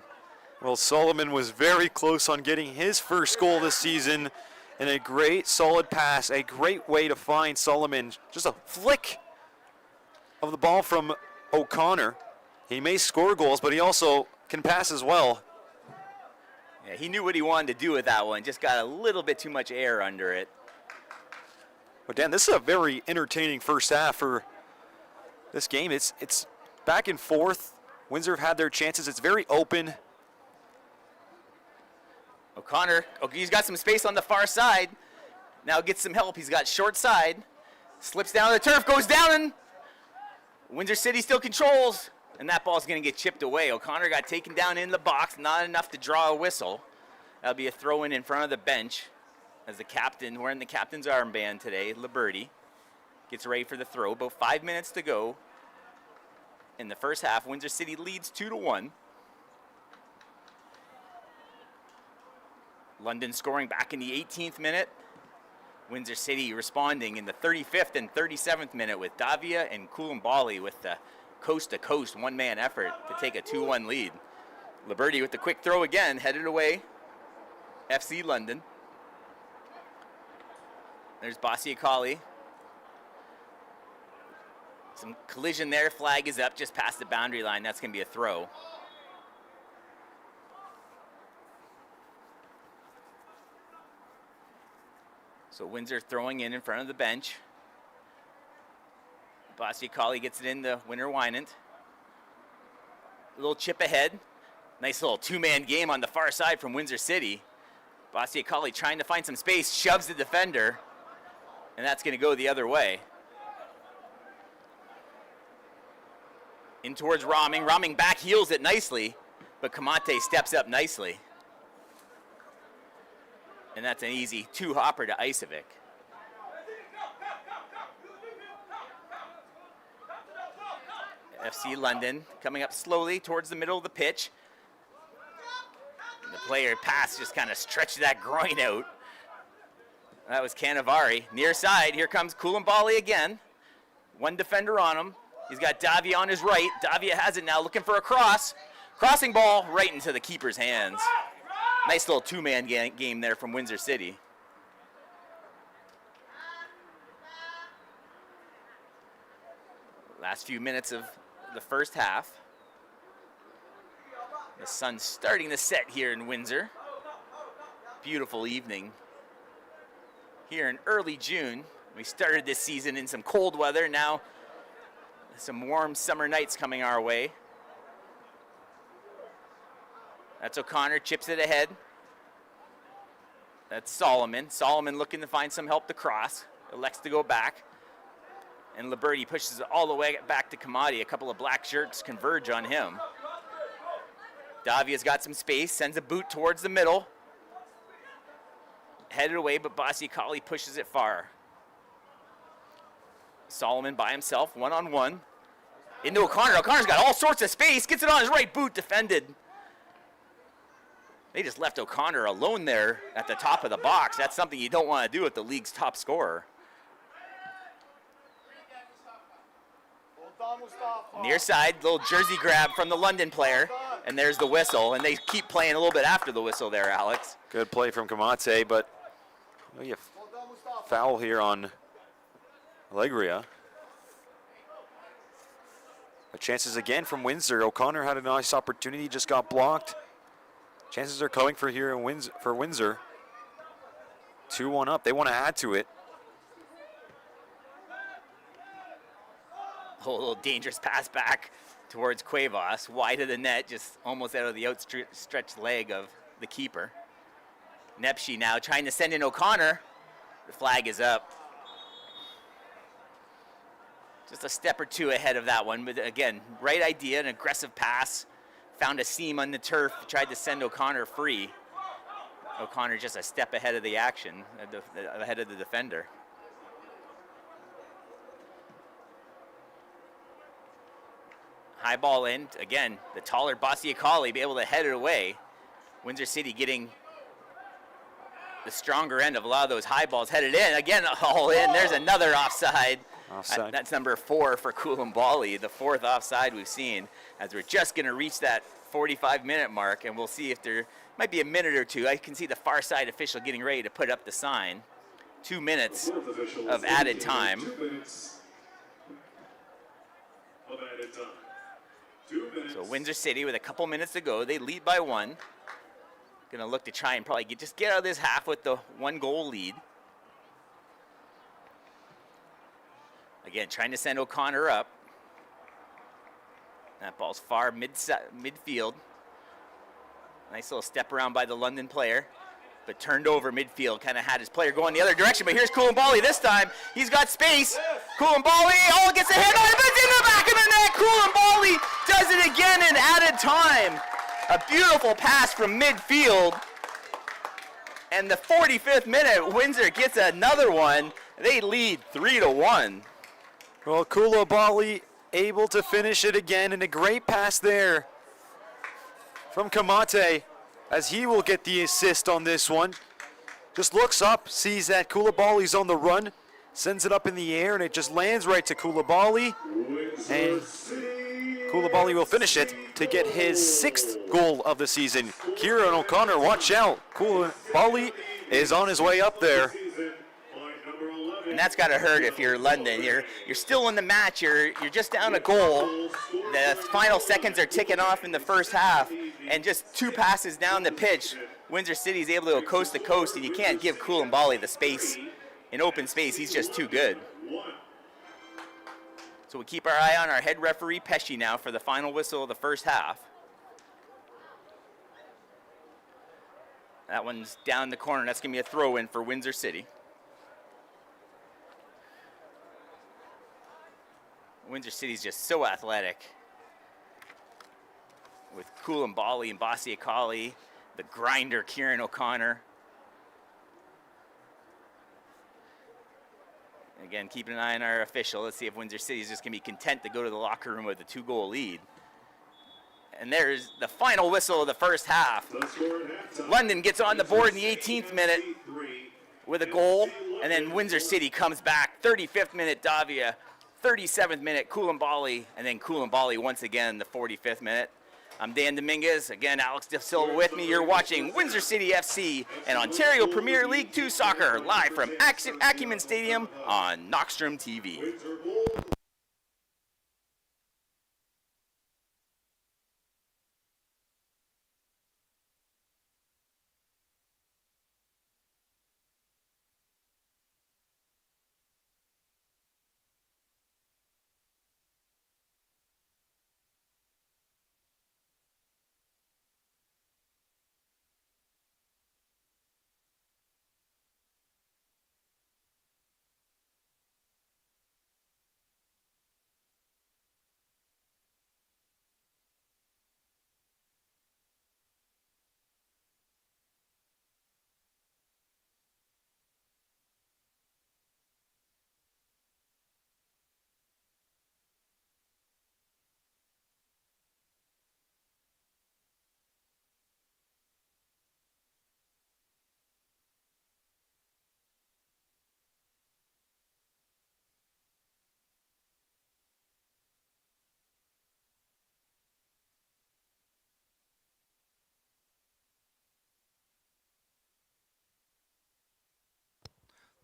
Well, Solomon was very close on getting his first goal this season, and a great solid pass, a great way to find Solomon. Just a flick of the ball from O'Connor. He may score goals, but he also can pass as well. Yeah, he knew what he wanted to do with that one. Just got a little bit too much air under it. But Dan, this is a very entertaining first half for this game. It's back and forth. Windsor have had their chances. It's very open. O'Connor, he's got some space on the far side. Now gets some help. He's got short side. Slips down the turf, goes down, and Windsor City still controls. And that ball's going to get chipped away. O'Connor got taken down in the box, not enough to draw a whistle. That'll be a throw-in in front of the bench as the captain, wearing the captain's armband today, Liberty, gets ready for the throw. About 5 minutes to go in the first half. Windsor City leads 2-1. London scoring back in the 18th minute. Windsor City responding in the 35th and 37th minute with Davia and Koulibaly with the coast-to-coast one-man effort to take a 2-1 lead. Liberty with the quick throw again, headed away. FC London. There's Basiakali. Some collision there, flag is up just past the boundary line. That's going to be a throw. So Windsor throwing in front of the bench. Basiakali gets it in the Winter Winant. A little chip ahead. Nice little two-man game on the far side from Windsor City. Basiakali trying to find some space, shoves the defender, and that's going to go the other way. In towards Rahming. Rahming back heels it nicely, but Kamate steps up nicely. And that's an easy two-hopper to Icevic. FC London coming up slowly towards the middle of the pitch. The Clair pass just kind of stretched that groin out. That was Cannavaro. Near side, here comes Koulibaly again. One defender on him. He's got Davia on his right. Davia has it now, looking for a cross. Crossing ball right into the keeper's hands. Nice little two-man game there from Windsor City. Last few minutes of the first half. The sun's starting to set here in Windsor. Beautiful evening here in early June. We started this season in some cold weather. Now some warm summer nights coming our way. That's O'Connor, chips it ahead. That's Solomon. Solomon looking to find some help to cross. Elects to go back. And Liberty pushes it all the way back to Kamadi. A couple of black shirts converge on him. Davia's got some space, sends a boot towards the middle. Headed away, but Basiakali pushes it far. Solomon by himself, one-on-one. Into O'Connor. O'Connor's got all sorts of space, gets it on his right boot, defended. They just left O'Connor alone there at the top of the box. That's something you don't want to do with the league's top scorer. Near side, little jersey grab from the London player, and there's the whistle, and they keep playing a little bit after the whistle there, Alex. Good play from Kamate, but you foul here on Allegria. But chances again from Windsor. O'Connor had a nice opportunity, just got blocked. Chances are coming for here in Windsor. 2-1 up. They want to add to it. A little dangerous pass back towards Cuevas, wide of the net, just almost out of the outstretched leg of the keeper. Nepshi now trying to send in O'Connor. The flag is up. Just a step or two ahead of that one, but again, right idea, an aggressive pass. Found a seam on the turf, tried to send O'Connor free. O'Connor just a step ahead of the action, ahead of the defender. High ball in, again, the taller Basiakali be able to head it away. Windsor City getting the stronger end of a lot of those high balls headed in. Again, all in, there's another offside. Offside. That's number 4 for Koulibaly, the 4th offside we've seen, as we're just gonna reach that 45-minute mark, and we'll see if there might be a minute or two. I can see the far side official getting ready to put up the sign. 2 minutes of added time. 2 minutes of added time. 2 minutes. So Windsor City with a couple minutes to go, they lead by 1. Gonna look to try and probably just get out of this half with the 1-goal lead. Again, trying to send O'Connor up. That ball's far midfield. Nice little step around by the London player, but turned over midfield, kind of had his player going the other direction, but here's Koulibaly this time. He's got space. Koulibaly, gets a hit on it, but it's in the back of the net. Koulibaly does it again in added time. A beautiful pass from midfield. And the 45th minute, Windsor gets another one. They lead 3-1. Well, Koulibaly able to finish it again, and a great pass there from Kamate, as he will get the assist on this one. Just looks up, sees that Koulibaly's on the run, sends it up in the air, and it just lands right to Koulibaly. And Koulibaly will finish it to get his 6th goal of the season. Kieran O'Connor, watch out. Koulibaly is on his way up there. And that's got to hurt if you're London. You're still in the match. You're just down a goal. The final seconds are ticking off in the first half, and just 2 passes down the pitch, Windsor City is able to go coast to coast, and you can't give Koulibaly the space, in open space. He's just too good. So we keep our eye on our head referee Pesci now for the final whistle of the first half. That one's down the corner. That's going to be a throw-in for Windsor City. Windsor City's just so athletic. With Koulibaly and Basiakali, the grinder Kieran O'Connor. Again, keeping an eye on our official. Let's see if Windsor City is just going to be content to go to the locker room with a 2-goal lead. And there's the final whistle of the first half. The score at halftime. London gets on the board in the 18th minute with a goal, and then Windsor City comes back. 35th minute, Davia. 37th minute, Koulibaly, and then Koulibaly once again the 45th minute. I'm Dan Dominguez. Again, Alex De Silva with me. You're watching Windsor City FC and Ontario Premier League 2 Soccer live from Acumen Stadium on NoxtromTV. Windsor Bulls.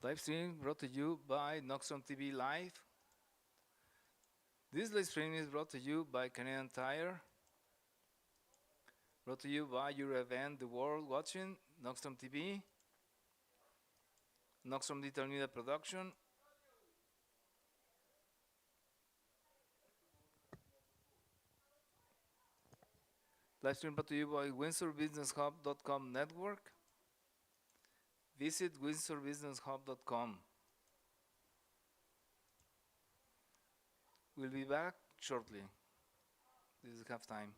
Live stream brought to you by NoxtromTV Live. This live stream is brought to you by Canadian Tire. Brought to you by your event, The World Watching, NoxtromTV, Noxtrom Digital Media Production, live stream brought to you by WindsorBusinessHub.com network. Visit WindsorBusinessHub.com. We'll be back shortly. This is halftime.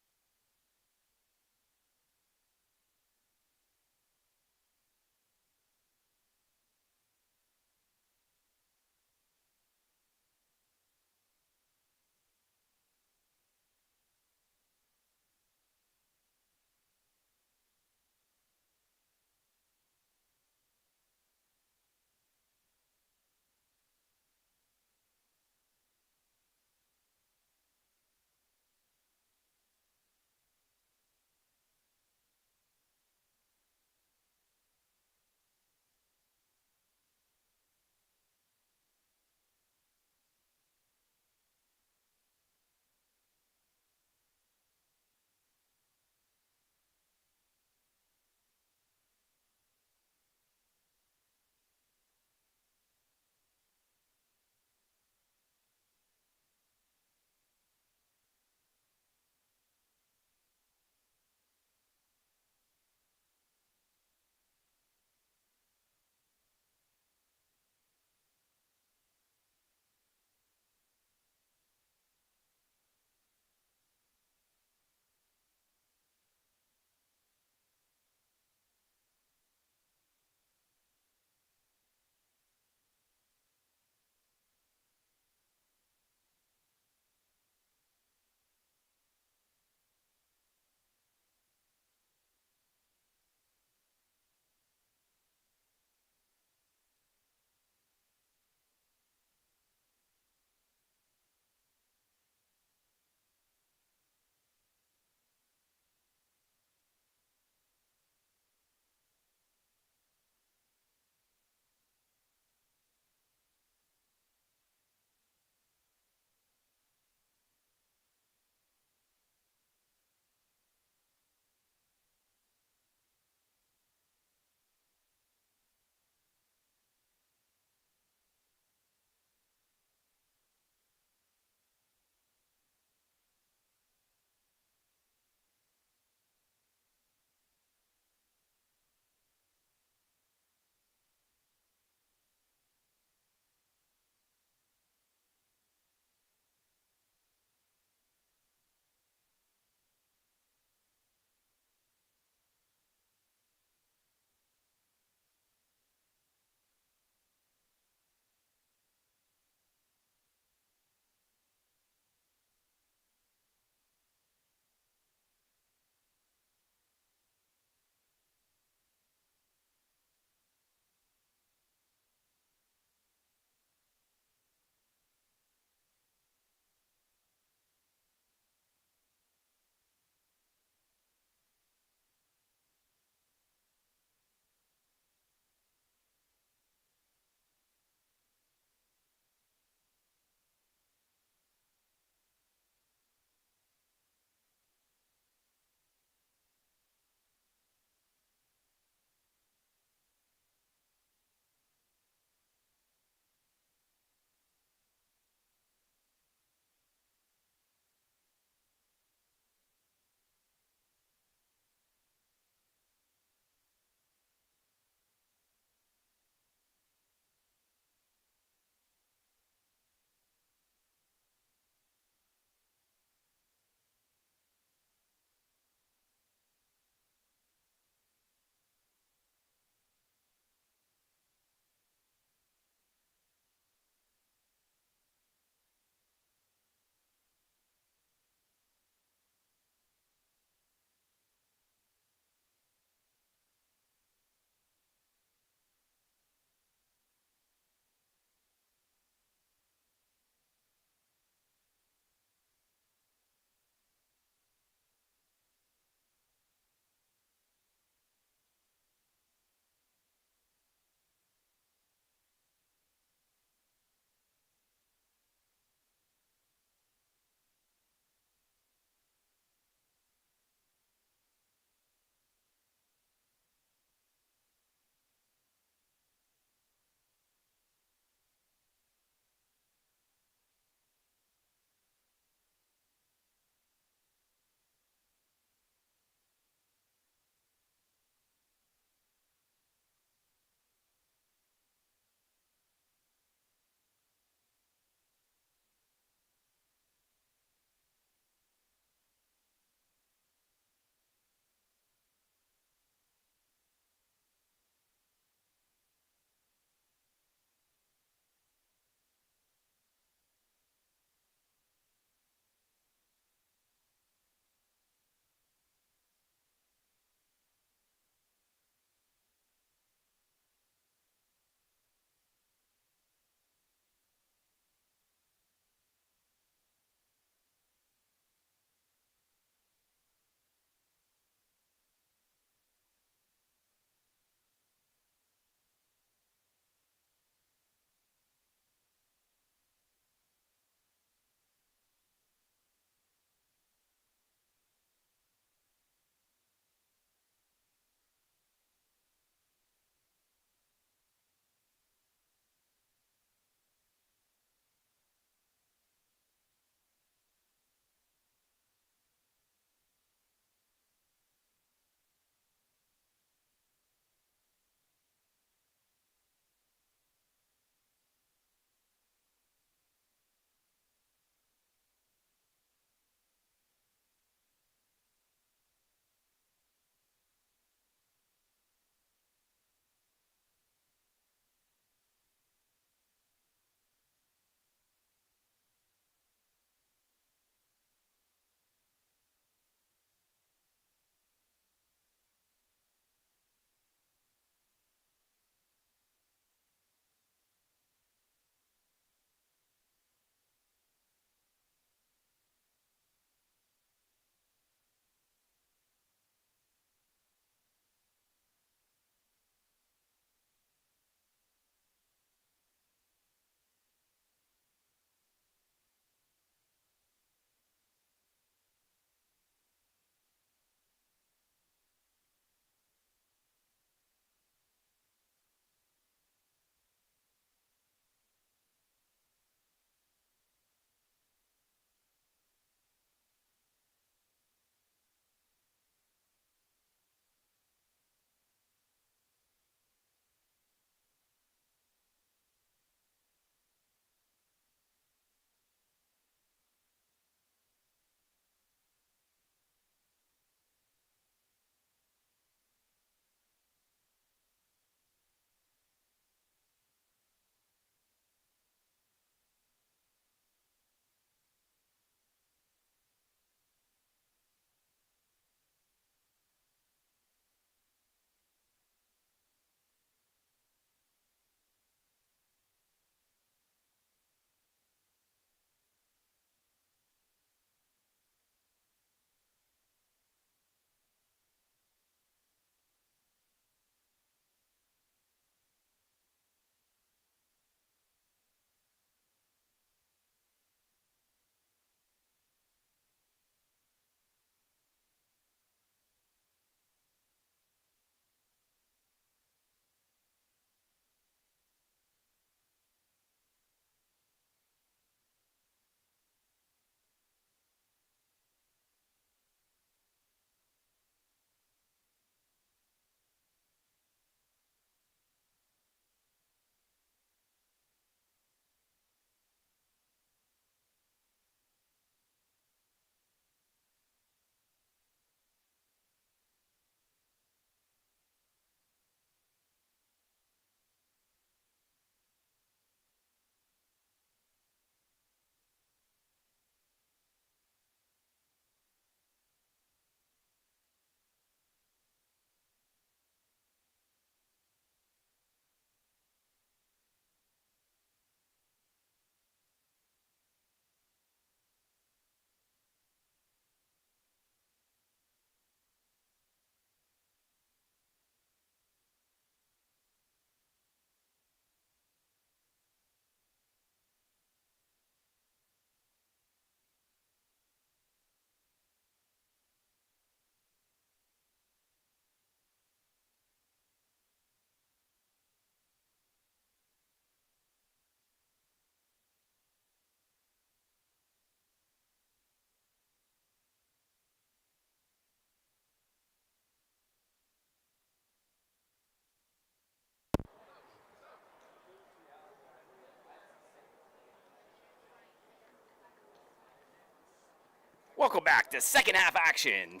Welcome back to second half action.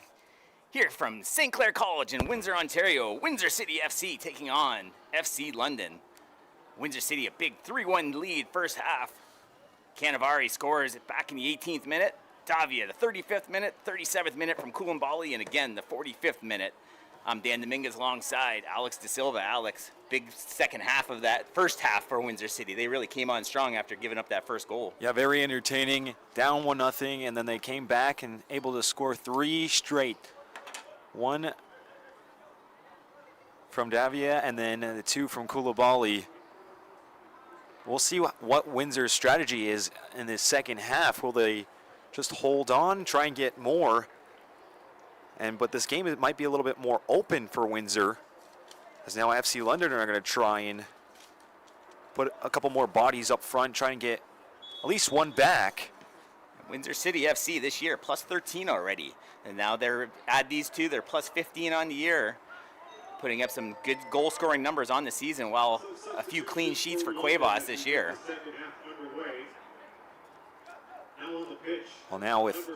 Here from St. Clair College in Windsor, Ontario, Windsor City FC taking on FC London. Windsor City a big 3-1 lead first half. Cannavaro scores back in the 18th minute. Davia the 35th minute, 37th minute from Koulibaly, and again the 45th minute. I'm Dan Dominguez alongside Alex De Silva. Alex, big second half of that first half for Windsor City. They really came on strong after giving up that first goal. Yeah, very entertaining. Down 1-0, and then they came back and able to score 3 straight. One from Davia, and then the 2 from Koulibaly. We'll see what Windsor's strategy is in this second half. Will they just hold on, try and get more? But this game might be a little bit more open for Windsor, as now FC London are going to try and put a couple more bodies up front, try and get at least one back. Windsor City FC this year plus 13 already, and now they're add these two, they're plus 15 on the year, putting up some good goal scoring numbers on the season, while a few clean sheets for Cuevas this year. Well, now with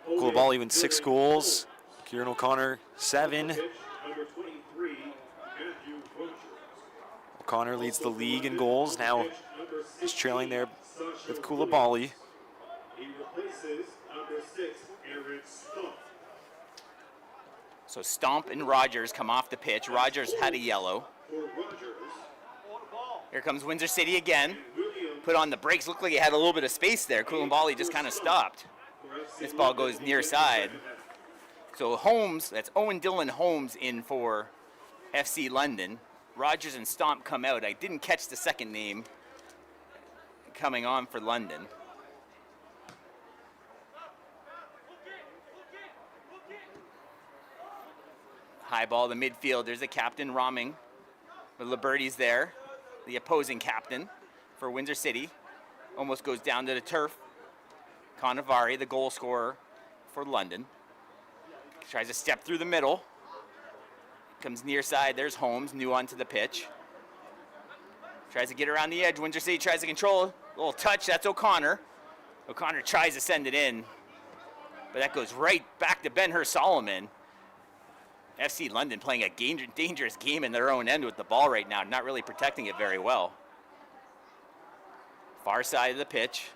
Koulibaly with 6 goals, Kieran O'Connor 7. O'Connor leads the league in goals. Now he's trailing there with Koulibaly. So Stomp and Rogers come off the pitch. Rogers had a yellow. Here comes Windsor City again. Put on the brakes. Looked like he had a little bit of space there. Koulibaly just kind of stopped. This ball goes near side. So Holmes, that's Owen Dylan Holmes in for FC London. Rogers and Stomp come out. I didn't catch the second name coming on for London. High ball to midfield. There's the captain, Roming. But Liberty's there, the opposing captain for Windsor City. Almost goes down to the turf. Cannavaro, the goal scorer for London. Tries to step through the middle. Comes near side. There's Holmes, new onto the pitch. Tries to get around the edge. Windsor City tries to control. A little touch. That's O'Connor. O'Connor tries to send it in. But that goes right back to Ben-Hur Solomon. FC London playing a dangerous game in their own end with the ball right now. Not really protecting it very well. Far side of the pitch.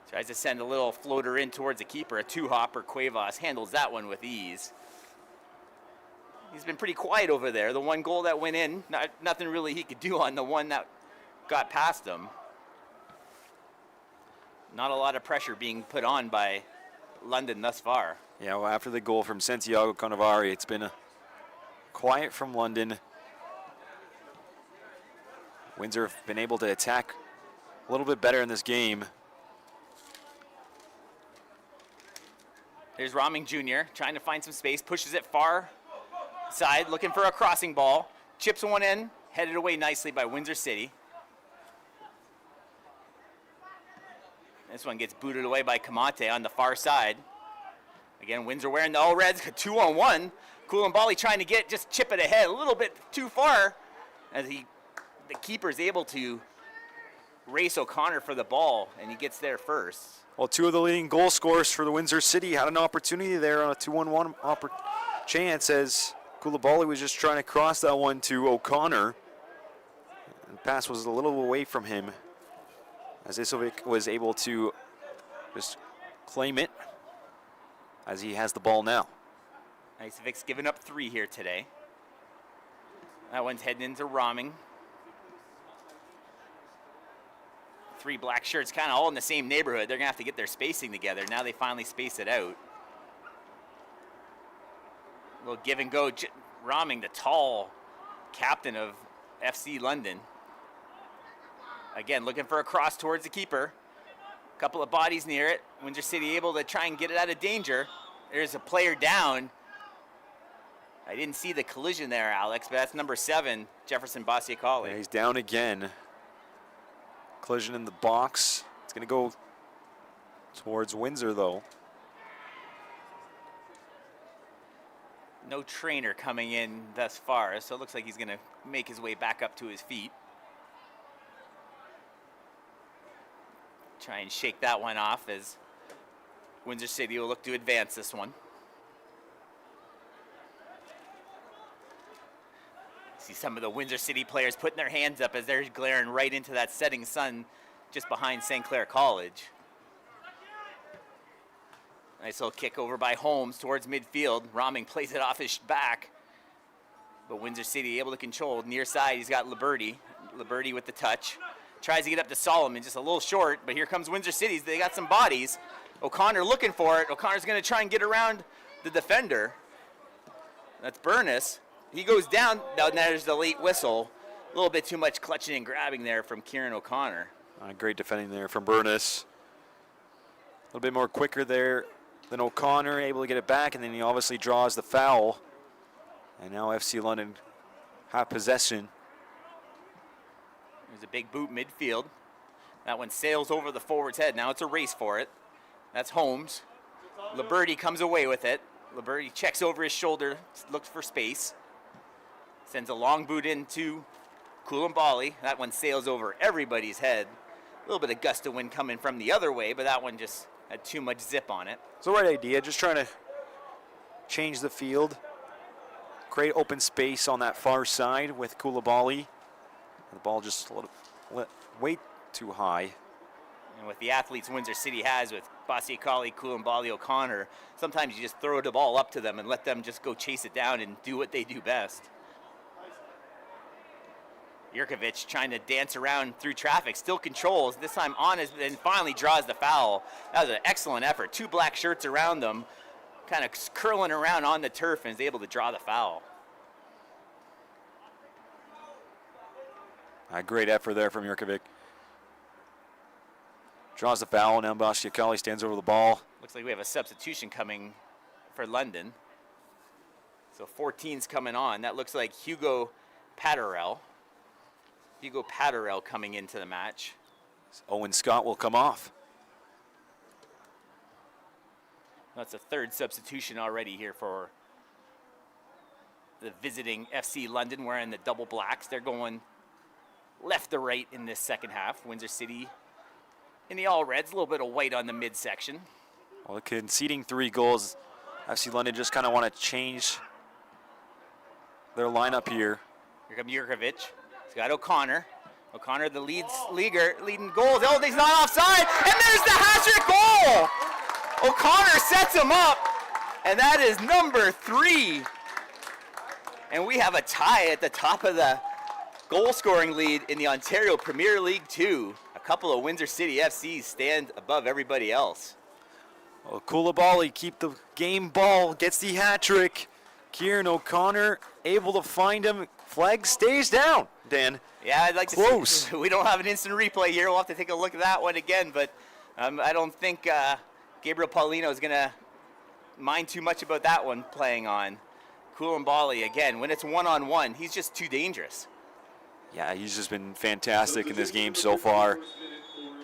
Tries to send a little floater in towards the keeper. A 2-hopper. Cuevas handles that one with ease. He's been pretty quiet over there. The one goal that went in, nothing really he could do on the one that got past him. Not a lot of pressure being put on by London thus far. Yeah, well, after the goal from Santiago Cannavaro, it's been quiet from London. Windsor have been able to attack a little bit better in this game. There's Roming Jr. trying to find some space, pushes it far side, looking for a crossing ball. Chips one in, headed away nicely by Windsor City. This one gets booted away by Kamate on the far side. Again, Windsor wearing the all reds, 2-on-1. Koulibaly trying to just chip it ahead a little bit too far, as the keeper's able to race O'Connor for the ball, and he gets there first. Well, 2 of the leading goal scorers for the Windsor City had an opportunity there on a 2-on-1 chance, as Koulibaly was just trying to cross that one to O'Connor. The pass was a little away from him, as Isovic was able to just claim it, as he has the ball now. Isovic's given up 3 here today. That one's heading into Roming. 3 black shirts kind of all in the same neighborhood. They're going to have to get their spacing together. Now they finally space it out. A little give and go. Roming, the tall captain of FC London. Again, looking for a cross towards the keeper. A couple of bodies near it. Windsor City able to try and get it out of danger. There's a player down. I didn't see the collision there, Alex, but that's number 7, Jefferson Basiacali. Yeah, he's down again. Collision in the box. It's going to go towards Windsor, though. No trainer coming in thus far, so it looks like he's going to make his way back up to his feet. Try and shake that one off as Windsor City will look to advance this one. See some of the Windsor City players putting their hands up as they're glaring right into that setting sun just behind St. Clair College. Nice little kick over by Holmes towards midfield. Rahming plays it off his back. But Windsor City able to control. Near side, he's got Liberty. Liberty with the touch. Tries to get up to Solomon, just a little short, but here comes Windsor City. They got some bodies. O'Connor looking for it. O'Connor's going to try and get around the defender. That's Burness. He goes down. Now there's the late whistle. A little bit too much clutching and grabbing there from Kieran O'Connor. Great defending there from Burness. A little bit more quicker there than O'Connor, able to get it back, and then he obviously draws the foul. And now FC London have possession. There's a big boot midfield. That one sails over the forward's head. Now it's a race for it. That's Holmes. Liberty comes away with it. Liberty checks over his shoulder, looks for space. Sends a long boot into Koulibaly. That one sails over everybody's head. A little bit of gust of wind coming from the other way, but that one just had too much zip on it. It's the right idea, just trying to change the field. Create open space on that far side with Koulibaly. The ball just a little way too high. And with the athletes Windsor City has with Basiakali, Koulibaly, O'Connor, sometimes you just throw the ball up to them and let them just go chase it down and do what they do best. Jurkovic trying to dance around through traffic, still controls, this time on his, and finally draws the foul. That was an excellent effort. Two black shirts around them, kind of curling around on the turf, and is able to draw the foul. A great effort there from Jurkovic. Draws the foul, now Basiakali stands over the ball. Looks like we have a substitution coming for London. So 14's coming on. That looks like Hugo Patterell. Hugo Patterell coming into the match. Owen Scott will come off. That's a third substitution already here for the visiting FC London wearing the double blacks. They're going left to right in this second half. Windsor City in the all reds, a little bit of white on the midsection. Well, conceding 3 goals, FC London just kind of want to change their lineup here. Here comes Jurkovic. He's got O'Connor. O'Connor, the leading goals. Oh, he's not offside. And there's the hat-trick goal. O'Connor sets him up. And that is number 3. And we have a tie at the top of the goal-scoring lead in the Ontario Premier League 2. A couple of Windsor City FCs stand above everybody else. Well, Koulibaly keep the game ball, gets the hat-trick. Kieran O'Connor able to find him. Flag stays down, Dan. Yeah, I'd like Close. to see. We don't have an instant replay here. We'll have to take a look at that one again, but I don't think Gabriel Paulino is going to mind too much about that one playing on. Koulibaly, again, when it's one-on-one, he's just too dangerous. Yeah, he's just been fantastic in this game so far.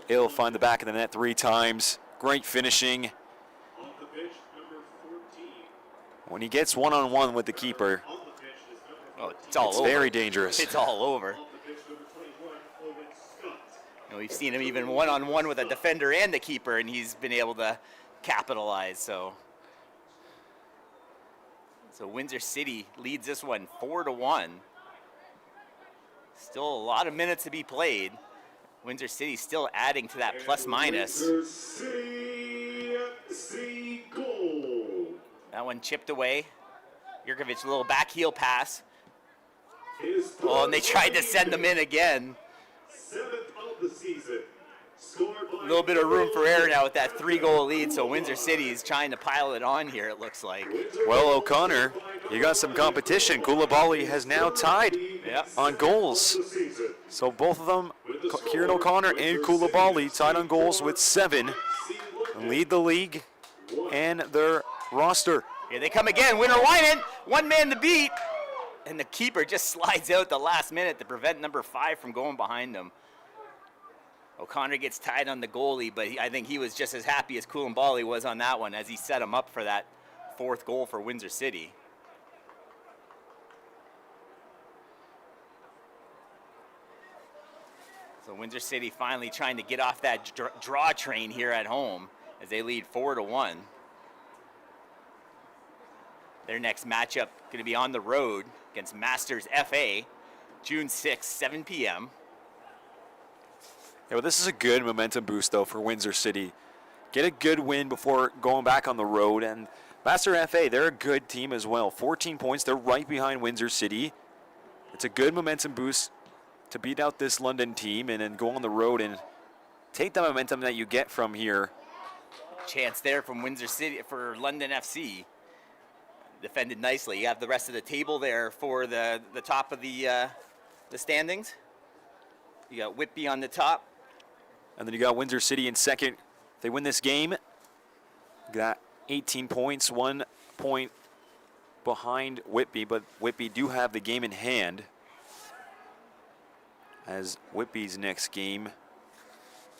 He'll find the back of the net 3 times. Great finishing. On the pitch, number 14. When he gets one-on-one with the keeper, On the pitch is number Oh, it's all it's over. very dangerous. It's all over. On the pitch, number 21, Owen Scott. And we've seen him even one-on-one with a defender and the keeper, and he's been able to capitalize. So Windsor City leads this one 4-1. Still a lot of minutes to be played. Windsor City still adding to that plus-minus. Windsor City FC goal. That one chipped away. Jurkovic, a little back heel pass. His Oh, and they tried to send them in again. 7th of the season. Scored by A little bit of room for error now with that 3-goal lead, so Windsor City is trying to pile it on here, it looks like. Well, O'Connor, you got some competition. Koulibaly has now tied Yep. on goals. the season. So both of them, Kieran O'Connor and Koulibaly, tied on goals with 7, and lead the league and their roster. Here they come again. Winter Wyman, one man to beat. And the keeper just slides out the last minute to prevent number 5 from going behind him. O'Connor gets tied on the goalie, but I think he was just as happy as Koulibaly was on that one as he set him up for that 4th goal for Windsor City. So Windsor City finally trying to get off that draw train here at home. as they lead 4-1. Their next matchup going to be on the road against Masters FA, June 6th, 7 p.m. Yeah, well, this is a good momentum boost, though, for Windsor City. Get a good win before going back on the road. And Master FA, they're a good team as well. 14 points. They're right behind Windsor City. It's a good momentum boost to beat out this London team and then go on the road and take the momentum that you get from here. Chance there from Windsor City for London FC. Defended nicely. You have the rest of the table there for the top of the standings. You got Whitby on the top. And then you got Windsor City in second. If they win this game, got 18 points, 1 point behind Whitby, but Whitby do have the game in hand, as Whitby's next game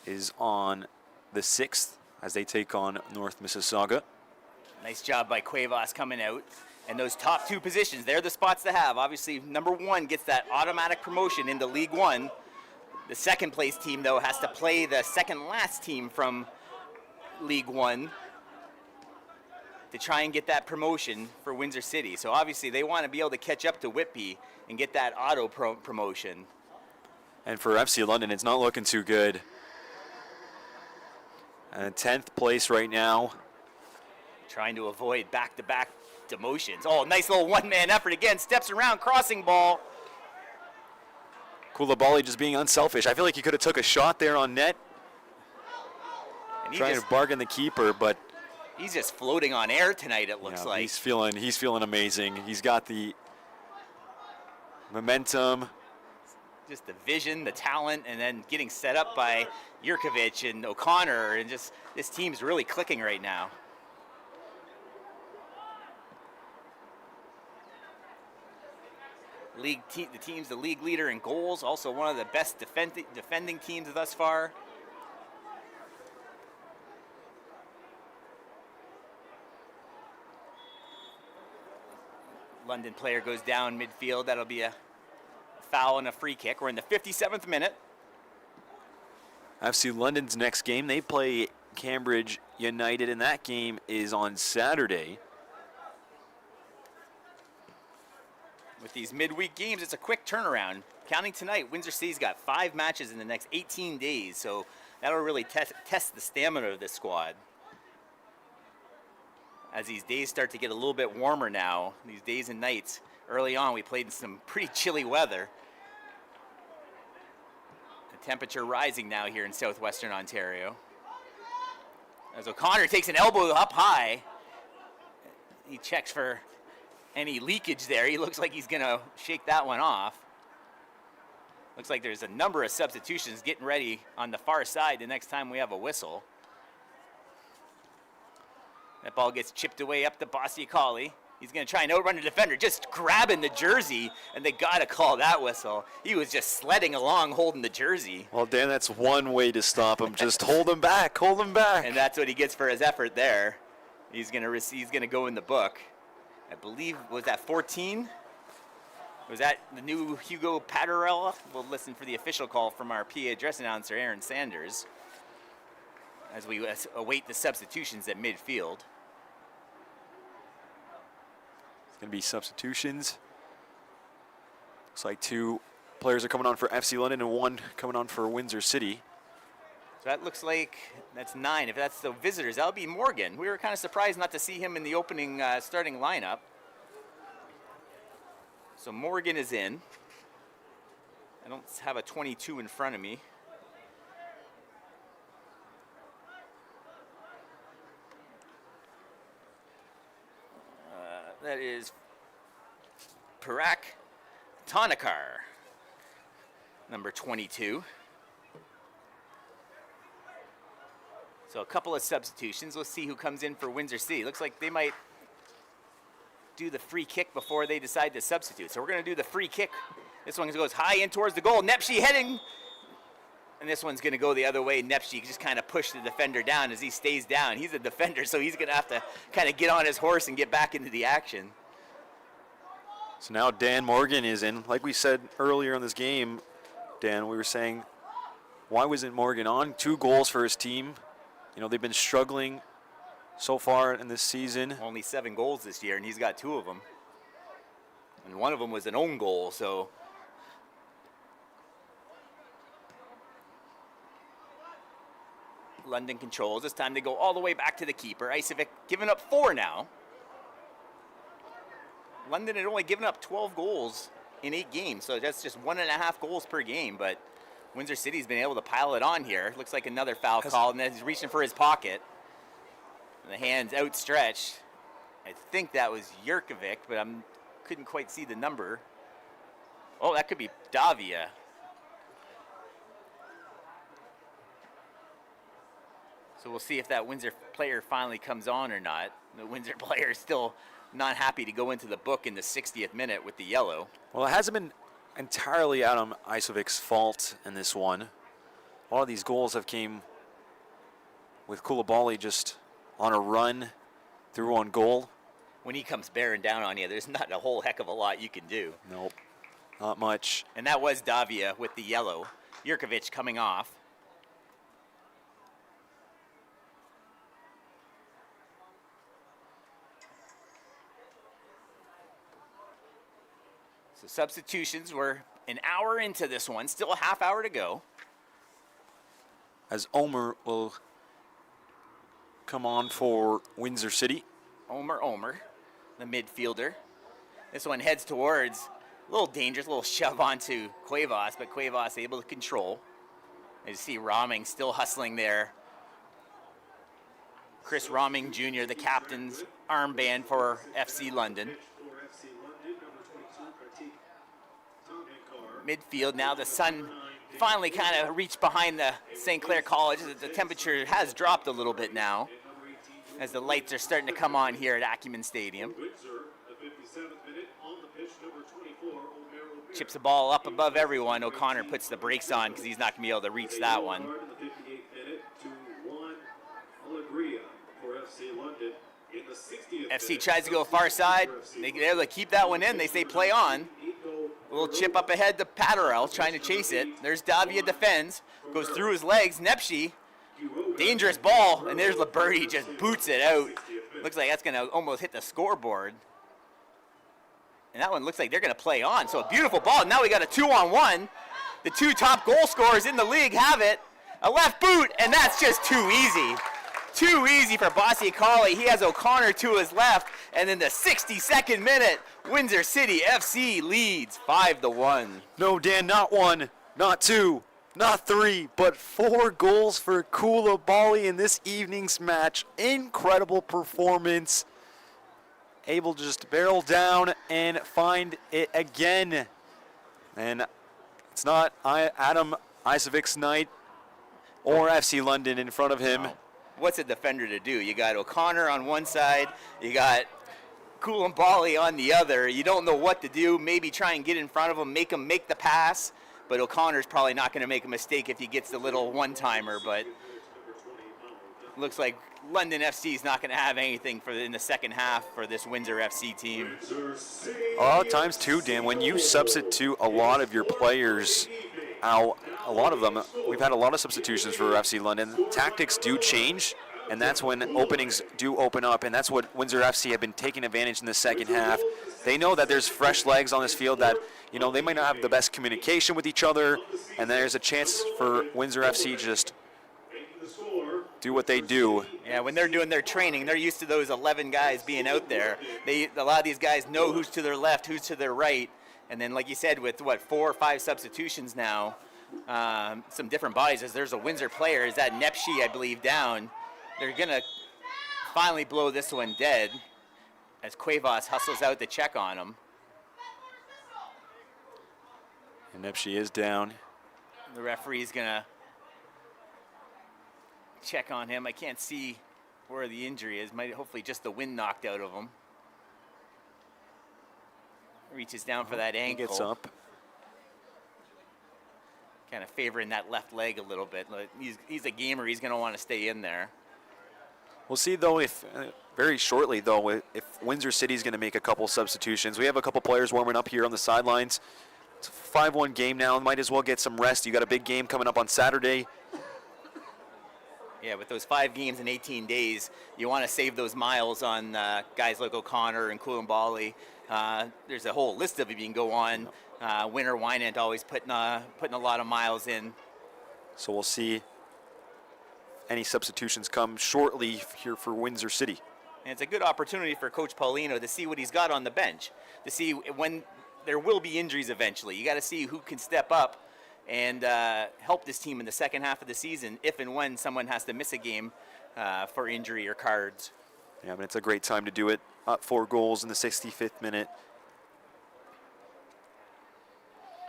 is on the 6th as they take on North Mississauga. Nice job by Cuevas coming out. And those top 2 positions, they're the spots to have. Obviously, number 1 gets that automatic promotion into League 1. The second place team, though, has to play the second last team from League 1 to try and get that promotion for Windsor City. So obviously they want to be able to catch up to Whitby and get that auto promotion. And for FC London, it's not looking too good. 10th place right now. Trying to avoid back-to-back demotions. Oh, nice little one-man effort again. Steps around, crossing ball. Koulibaly just being unselfish. I feel like he could have took a shot there on net. And Trying to bargain the keeper, but he's just floating on air tonight, it looks like. He's feeling amazing. He's got the momentum. Just the vision, the talent, and then getting set up by Jurkovic and O'Connor, and just this team's really clicking right now. The team's the league leader in goals, also one of the best defending teams thus far. London player goes down midfield. That'll be a foul and a free kick. We're in the 57th minute. FC London's next game, they play Cambridge United, and that game is on Saturday. With these midweek games, it's a quick turnaround. Counting tonight, Windsor City's got 5 matches in the next 18 days, so that'll really test the stamina of this squad. As these days start to get a little bit warmer now, these days and nights, early on we played in some pretty chilly weather. The temperature rising now here in southwestern Ontario. As O'Connor takes an elbow up high, he checks for any leakage there. He looks like he's gonna shake that one off. Looks like there's a number of substitutions getting ready on the far side the next time we have a whistle. That ball gets chipped away up to Basiakali. He's going to try and outrun the defender, just grabbing the jersey, and they got to call that whistle. He was just sledding along holding the jersey. Well, Dan, that's one way to stop him. Just hold him back, hold him back. And that's what he gets for his effort there. He's going to go in the book. I believe, was that 14? Was that the new Hugo Patarella? We'll listen for the official call from our PA address announcer, Aaron Sanders, as we await the substitutions at midfield. It's going to be substitutions. Looks like 2 players are coming on for FC London and 1 coming on for Windsor City. So that looks like that's 9. If that's the visitors, that'll be Morgan. We were kind of surprised not to see him in the opening starting lineup. So Morgan is in. I don't have a 22 in front of me. That is Parak Tanakar, number 22. So a couple of substitutions. Let's see who comes in for Windsor City. Looks like they might do the free kick before they decide to substitute. So we're going to do the free kick. This one goes high in towards the goal. Nepshi heading. And this one's going to go the other way. Nepshi just kind of pushed the defender down as he stays down. He's a defender, so he's going to have to kind of get on his horse and get back into the action. So now Dan Morgan is in. Like we said earlier in this game, Dan, we were saying, why wasn't Morgan on? 2 goals for his team You know, they've been struggling so far in this season. Only 7 goals this year, and he's got 2 of them. And one of them was an own goal, so. London controls. It's time to go all the way back to the keeper. Icevic giving up 4 now. London had only given up 12 goals in 8 games, so that's just 1.5 goals per game, but Windsor City's been able to pile it on here. Looks like another foul call, and then he's reaching for his pocket. And the hand's outstretched. I think that was Jurkovic, but I couldn't quite see the number. Oh, that could be Davia. So we'll see if that Windsor player finally comes on or not. The Windsor player is still not happy to go into the book in the 60th minute with the yellow. Well, it hasn't been entirely Adam Isovic's fault in this one. A lot of these goals have came with Koulibaly just on a run through on goal. When he comes bearing down on you, there's not a whole heck of a lot you can do. Nope, not much. And that was Davia with the yellow. Jurkovic coming off. So substitutions, we're an hour into this one, still a half hour to go. As Omer will come on for Windsor City. Omer, the midfielder. This one heads towards, a little dangerous, a little shove onto Cuevas, but Cuevas able to control. As you see Roming still hustling there. Chris Roming Jr., the captain's armband for FC London. Midfield now, the sun finally kind of reached behind the St. Clair College. The temperature has dropped a little bit now as the lights are starting to come on here at Acumen Stadium. Chips the ball up above everyone. O'Connor puts the brakes on because he's not going to be able to reach that one. FC tries to go far side. They're able to keep that one in. They say play on. A little chip up ahead to Patterell, trying to chase it. There's Davia defends, goes through his legs. Nepshi, dangerous ball, and there's Liberti, just boots it out. Looks like that's going to almost hit the scoreboard. And that one looks like they're going to play on. So a beautiful ball. Now we got a 2-on-1. The 2 top goal scorers in the league have it. A left boot, and that's just too easy. Too easy for Bossy Colley. He has O'Connor to his left, and in the 62nd minute, Windsor City FC leads 5-1. No, Dan, not 1, not 2, not 3, but 4 goals for Koulibaly in this evening's match. Incredible performance. Able to just barrel down and find it again. And it's not Adam Isovic's night or FC London in front of him. Wow. What's a defender to do? You got O'Connor on one side, you got Koulibaly on the other. You don't know what to do. Maybe try and get in front of him make the pass, but O'Connor's probably not going to make a mistake if he gets the little one-timer, but looks like London FC is not going to have anything in the second half for this Windsor FC team. Times 2, Dan. When you substitute a lot of your players out, a lot of them, we've had a lot of substitutions for FC London. Tactics do change, and that's when openings do open up, and that's what Windsor FC have been taking advantage in the second half. They know that there's fresh legs on this field that, you know, they might not have the best communication with each other, and there's a chance for Windsor FC just do what they do. Yeah, when they're doing their training, they're used to those 11 guys being out there. A lot of these guys know who's to their left, who's to their right, and then like you said, with 4 or 5 substitutions now, some different bodies, as there's a Windsor player, is that Nepshi, I believe, down. They're going to finally blow this one dead as Cuevas hustles out to check on him. And Nepshi is down. The referee's going to check on him. I can't see where the injury is. Hopefully just the wind knocked out of him. Reaches down for that ankle. He gets up. Kind of favoring that left leg a little bit. He's a gamer. He's going to want to stay in there. We'll see, though, if very shortly, though, if Windsor City is going to make a couple substitutions. We have a couple players warming up here on the sidelines. It's a 5-1 game now. Might as well get some rest. You got a big game coming up on Saturday. Yeah, with those 5 games in 18 days, you want to save those miles on guys like O'Connor and Koulibaly. There's a whole list of them you can go on. Winter Wynant always putting a lot of miles in. So we'll see any substitutions come shortly here for Windsor City. And it's a good opportunity for Coach Paulino to see what he's got on the bench, to see when there will be injuries eventually. You got to see who can step up and help this team in the second half of the season if and when someone has to miss a game for injury or cards. Yeah, but it's a great time to do it. Up 4 goals in the 65th minute.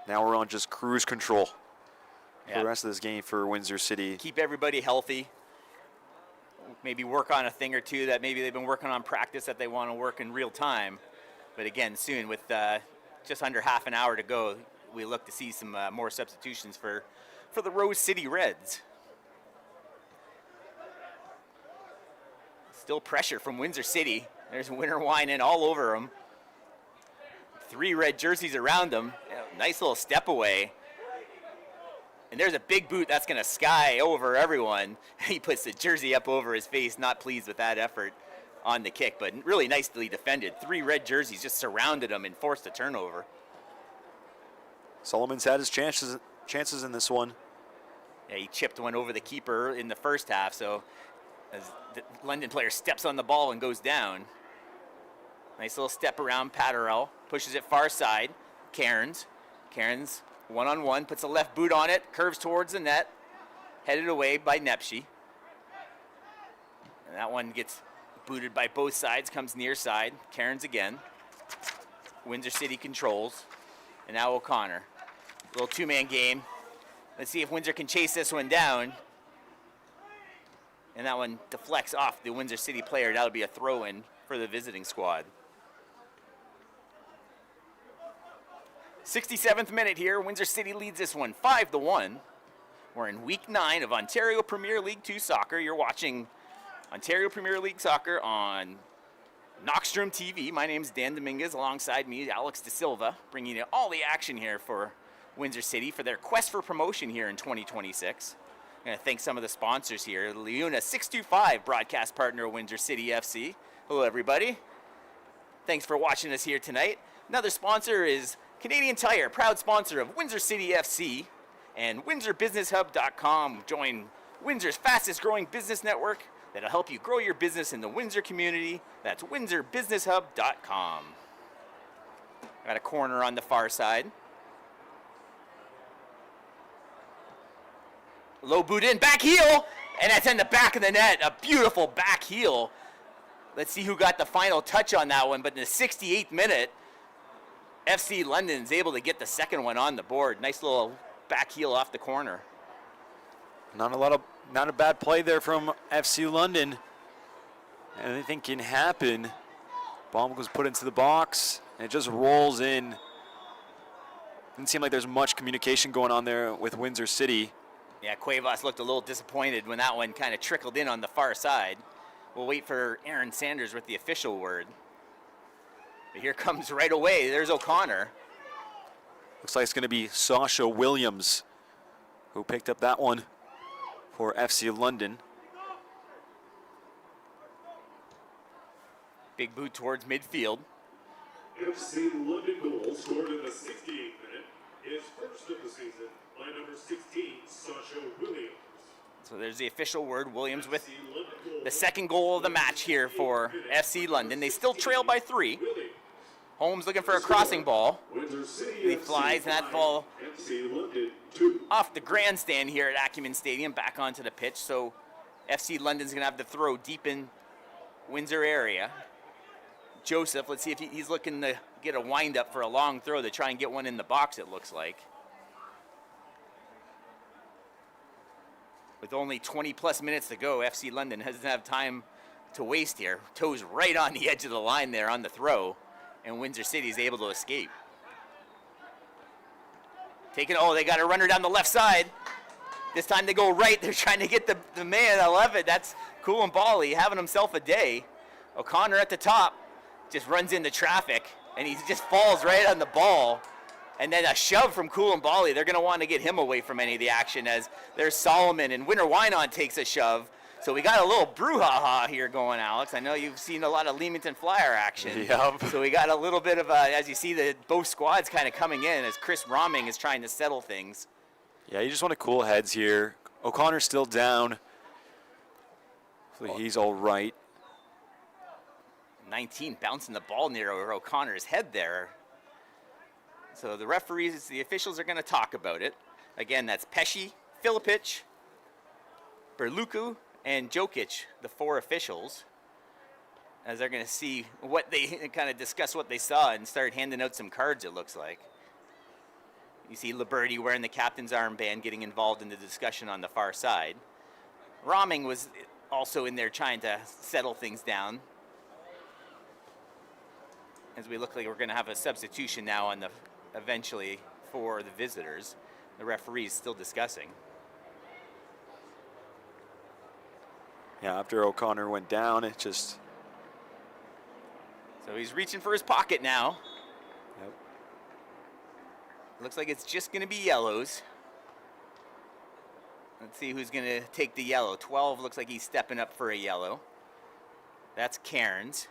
Now we're on just cruise control for the rest of this game for Windsor City. Keep everybody healthy. Maybe work on a thing or two that maybe they've been working on practice that they want to work in real time. But again, soon with just under half an hour to go, we look to see some more substitutions for the Rose City Reds. Still pressure from Windsor City. There's Winter Wynant all over them. 3 red jerseys around them. Nice little step away. And there's a big boot that's going to sky over everyone. He puts the jersey up over his face, not pleased with that effort on the kick, but really nicely defended. 3 red jerseys just surrounded him and forced a turnover. Solomon's had his chances in this one. Yeah, he chipped one over the keeper in the first half, so as the London player steps on the ball and goes down. Nice little step around Patterell, pushes it far side. Cairns one-on-one, puts a left boot on it, curves towards the net, headed away by Nepshi. And that one gets booted by both sides, comes near side. Cairns again. Windsor City controls. And now O'Connor. Little 2-man game. Let's see if Windsor can chase this one down. And that one deflects off the Windsor City player. That'll be a throw-in for the visiting squad. 67th minute here. Windsor City leads this one 5-1. We're in week 9 of Ontario Premier League 2 soccer. You're watching Ontario Premier League soccer on NoxtromTV. My name's Dan Dominguez. Alongside me, Alex De Silva, bringing you all the action here for Windsor City for their quest for promotion here in 2026. I'm going to thank some of the sponsors here. Leuna 625, broadcast partner of Windsor City FC. Hello, everybody. Thanks for watching us here tonight. Another sponsor is Canadian Tire, proud sponsor of Windsor City FC, and WindsorBusinessHub.com. Join Windsor's fastest growing business network that'll help you grow your business in the Windsor community. That's WindsorBusinessHub.com. Got a corner on the far side. Low boot in, back heel, and that's in the back of the net. A beautiful back heel. Let's see who got the final touch on that one, but in the 68th minute, FC London's able to get the second one on the board. Nice little back heel off the corner. Not a bad play there from FC London. Anything can happen. Ball goes put into the box, and it just rolls in. Didn't seem like there's much communication going on there with Windsor City. Yeah, Cuevas looked a little disappointed when that one kind of trickled in on the far side. We'll wait for Aaron Sanders with the official word. But here comes right away. There's O'Connor. Looks like it's going to be Sasha Williams who picked up that one for FC London. Big boot towards midfield. FC London goal scored in the 68th minute. His first of the season by number 16, Sasha Williams. So there's the official word. Williams with the second goal of the match here for FC London. They still trail by 3. Holmes looking for a crossing ball. He flies, and that ball off the grandstand here at Acumen Stadium back onto the pitch. So FC London's going to have to throw deep in Windsor area. Joseph, let's see if he's looking to get a wind-up for a long throw to try and get one in the box, it looks like. With only 20-plus minutes to go, FC London doesn't have time to waste here. Toes right on the edge of the line there on the throw, and Windsor City is able to escape. They got a runner down the left side. This time they go right. They're trying to get the man. I love it. That's Koulibaly having himself a day. O'Connor at the top just runs into traffic, and he just falls right on the ball. And then a shove from Koulibaly. They're going to want to get him away from any of the action as there's Solomon, and Winter Wynant takes a shove. So we got a little brouhaha here going, Alex. I know you've seen a lot of Leamington Flyer action. Yep. So we got a little bit of, as you see, both squads kind of coming in as Chris Roming is trying to settle things. Yeah, you just want to cool heads here. O'Connor's still down. Hopefully he's all right. 19 bouncing the ball near O'Connor's head there. So the referees, the officials are going to talk about it. Again, that's Pesci, Filipic, Berlucu, and Jokic, the 4 officials, as they're going to see what they kind of discuss what they saw and start handing out some cards, it looks like. You see Liberty wearing the captain's armband getting involved in the discussion on the far side. Roming was also in there trying to settle things down. As we look like we're going to have a substitution now on the eventually for the visitors. The referee's still discussing. Yeah, after O'Connor went down, it just... So he's reaching for his pocket now. Yep. Looks like it's just going to be yellows. Let's see who's going to take the yellow. 12 looks like he's stepping up for a yellow. That's Cairns.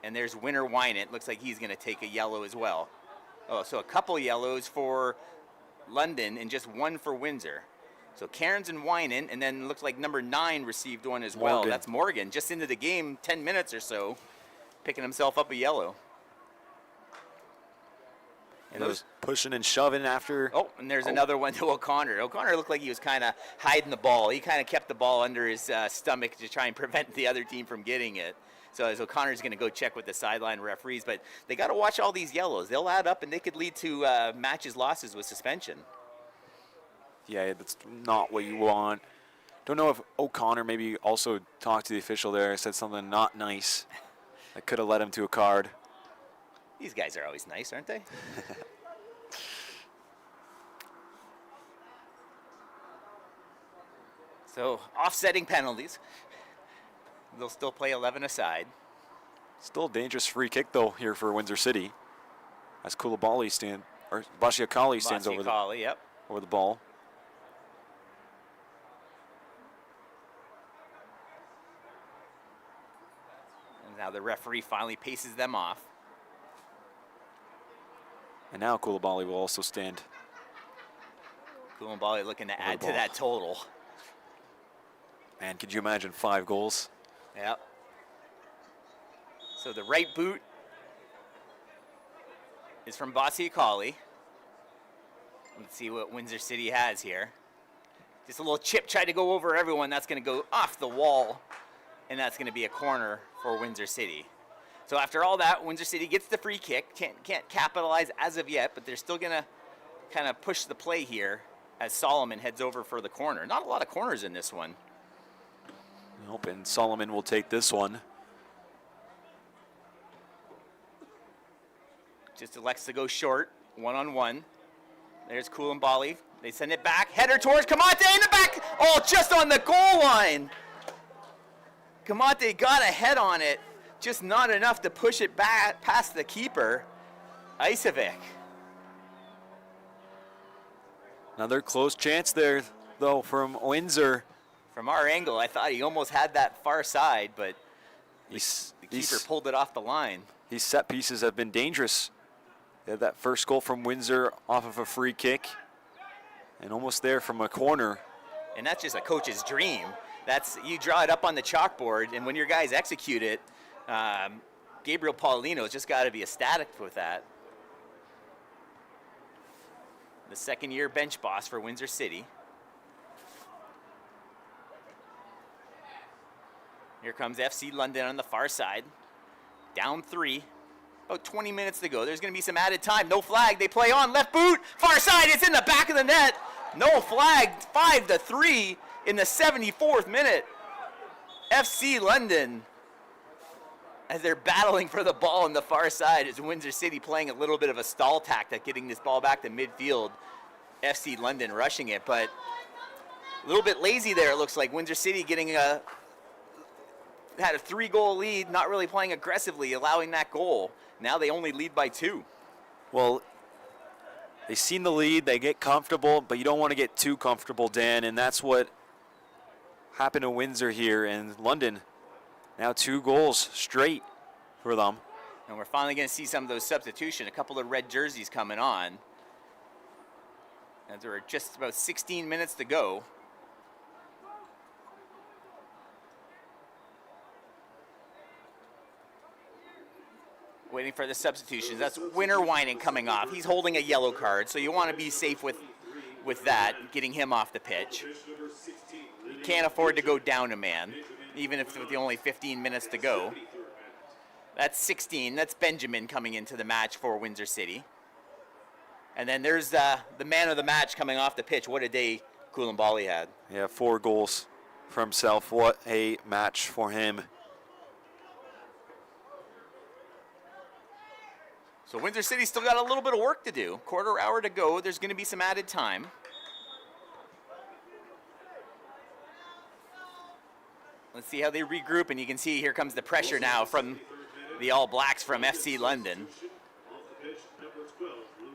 And there's Winter Wynant. Looks like he's going to take a yellow as well. Oh, so a couple yellows for London and just one for Windsor. So Cairns and Wynant, and then looks like number 9 received one as well. Morgan. That's Morgan, just into the game, 10 minutes or so, picking himself up a yellow. And those pushing and shoving after. Oh, and there's another one to O'Connor. O'Connor looked like he was kind of hiding the ball. He kind of kept the ball under his stomach to try and prevent the other team from getting it. So as O'Connor's going to go check with the sideline referees, but they got to watch all these yellows. They'll add up, and they could lead to matches losses with suspension. Yeah, that's not what you want. Don't know if O'Connor maybe also talked to the official there, said something not nice that could have led him to a card. These guys are always nice, aren't they? So offsetting penalties. They'll still play 11 aside. Still a dangerous free kick though here for Windsor City. As Koulibaly Bashiakali stands over yep. over the ball. And now the referee finally paces them off. And now Koulibaly will also stand. Koulibaly looking to add to ball. that total. Man, could you imagine 5 goals? Yep. So the right boot is from Bashiakali. Let's see what Windsor City has here. Just a little chip tried to go over everyone. That's going to go off the wall, and that's going to be a corner for Windsor City. So after all that, Windsor City gets the free kick. Can't capitalize as of yet, but they're still going to kind of push the play here as Solomon heads over for the corner. Not a lot of corners in this one. Nope, and Solomon will take this one. Just elects to go short, one-on-one. There's Koulibaly. They send it back. Header towards Kamate in the back. Oh, just on the goal line. Kamate got a head on it. Just not enough to push it back past the keeper, Isovic. Another close chance there, though, from Windsor. From our angle, I thought he almost had that far side, but the keeper pulled it off the line. These set pieces have been dangerous. They had that first goal from Windsor off of a free kick, and almost there from a corner. And that's just a coach's dream. That's, you draw it up on the chalkboard, and when your guys execute it, Gabriel Paulino's just got to be ecstatic with that. The second-year bench boss for Windsor City. Here comes FC London on the far side. Down 3. About 20 minutes to go. There's going to be some added time. No flag. They play on. Left boot. Far side. It's in the back of the net. No flag. 5-3 in the 74th minute. FC London, as they're battling for the ball on the far side, is Windsor City playing a little bit of a stall tactic, getting this ball back to midfield. FC London rushing it, but a little bit lazy there, it looks like. Windsor City getting had a 3-goal lead, not really playing aggressively, allowing that goal. Now they only lead by 2. Well, they've seen the lead, they get comfortable, but you don't want to get too comfortable, Dan, and that's what happen to Windsor here, and London now 2 goals straight for them. And we're finally going to see some of those substitutions. A couple of red jerseys coming on. And there are just about 16 minutes to go. Waiting for the substitutions. That's Winter Whining coming off. He's holding a yellow card, so you want to be safe with that, getting him off the pitch. You can't afford to go down a man, even if with only 15 minutes to go. That's 16. That's Benjamin coming into the match for Windsor City. And then there's the man of the match coming off the pitch. What a day Koulibaly had. Yeah, 4 goals for himself. What a match for him. So Windsor City still got a little bit of work to do. Quarter hour to go. There's going to be some added time. Let's see how they regroup, and you can see here comes the pressure now from the All Blacks from FC London.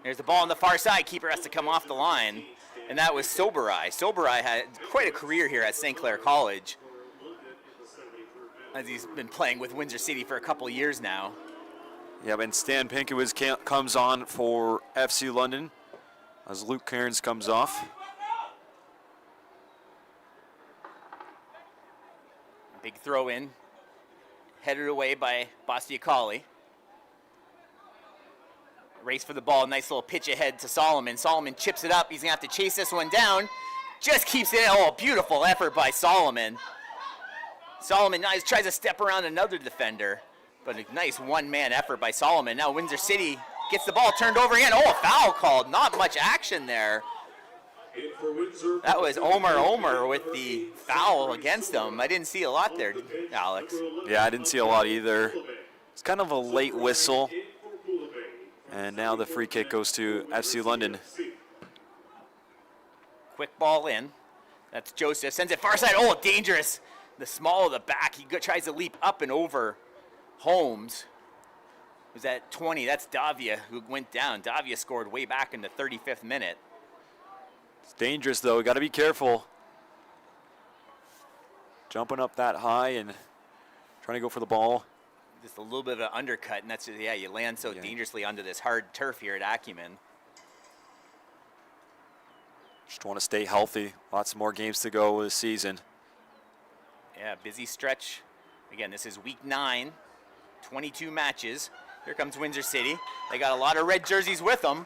There's the ball on the far side. Keeper has to come off the line, and that was Soberai. Soberai had quite a career here at St. Clair College, as he's been playing with Windsor City for a couple years now. Yeah, and Stan Pinkiewicz comes on for FC London as Luke Cairns comes off. Big throw in, headed away by Bastiacali. Race for the ball, nice little pitch ahead to Solomon. Solomon chips it up, he's gonna have to chase this one down. Just keeps it, oh, beautiful effort by Solomon. Solomon now tries to step around another defender, but a nice one-man effort by Solomon. Now Windsor City gets the ball turned over again. Oh, a foul called, not much action there. That was Omer with the foul against him. I didn't see a lot there, Alex. Yeah, I didn't see a lot either. It's kind of a late whistle. And now the free kick goes to FC London. Quick ball in. That's Joseph. Sends it far side. Oh, dangerous. The small of the back. He tries to leap up and over Holmes. Was at 20. That's Davia who went down. Davia scored way back in the 35th minute. It's dangerous, though. Got to be careful. Jumping up that high and trying to go for the ball. Just a little bit of an undercut, and that's, yeah, you land so dangerously onto this hard turf here at Acumen. Just want to stay healthy. Lots more games to go this season. Yeah, busy stretch. Again, this is week 9, 22 matches. Here comes Windsor City. They got a lot of red jerseys with them.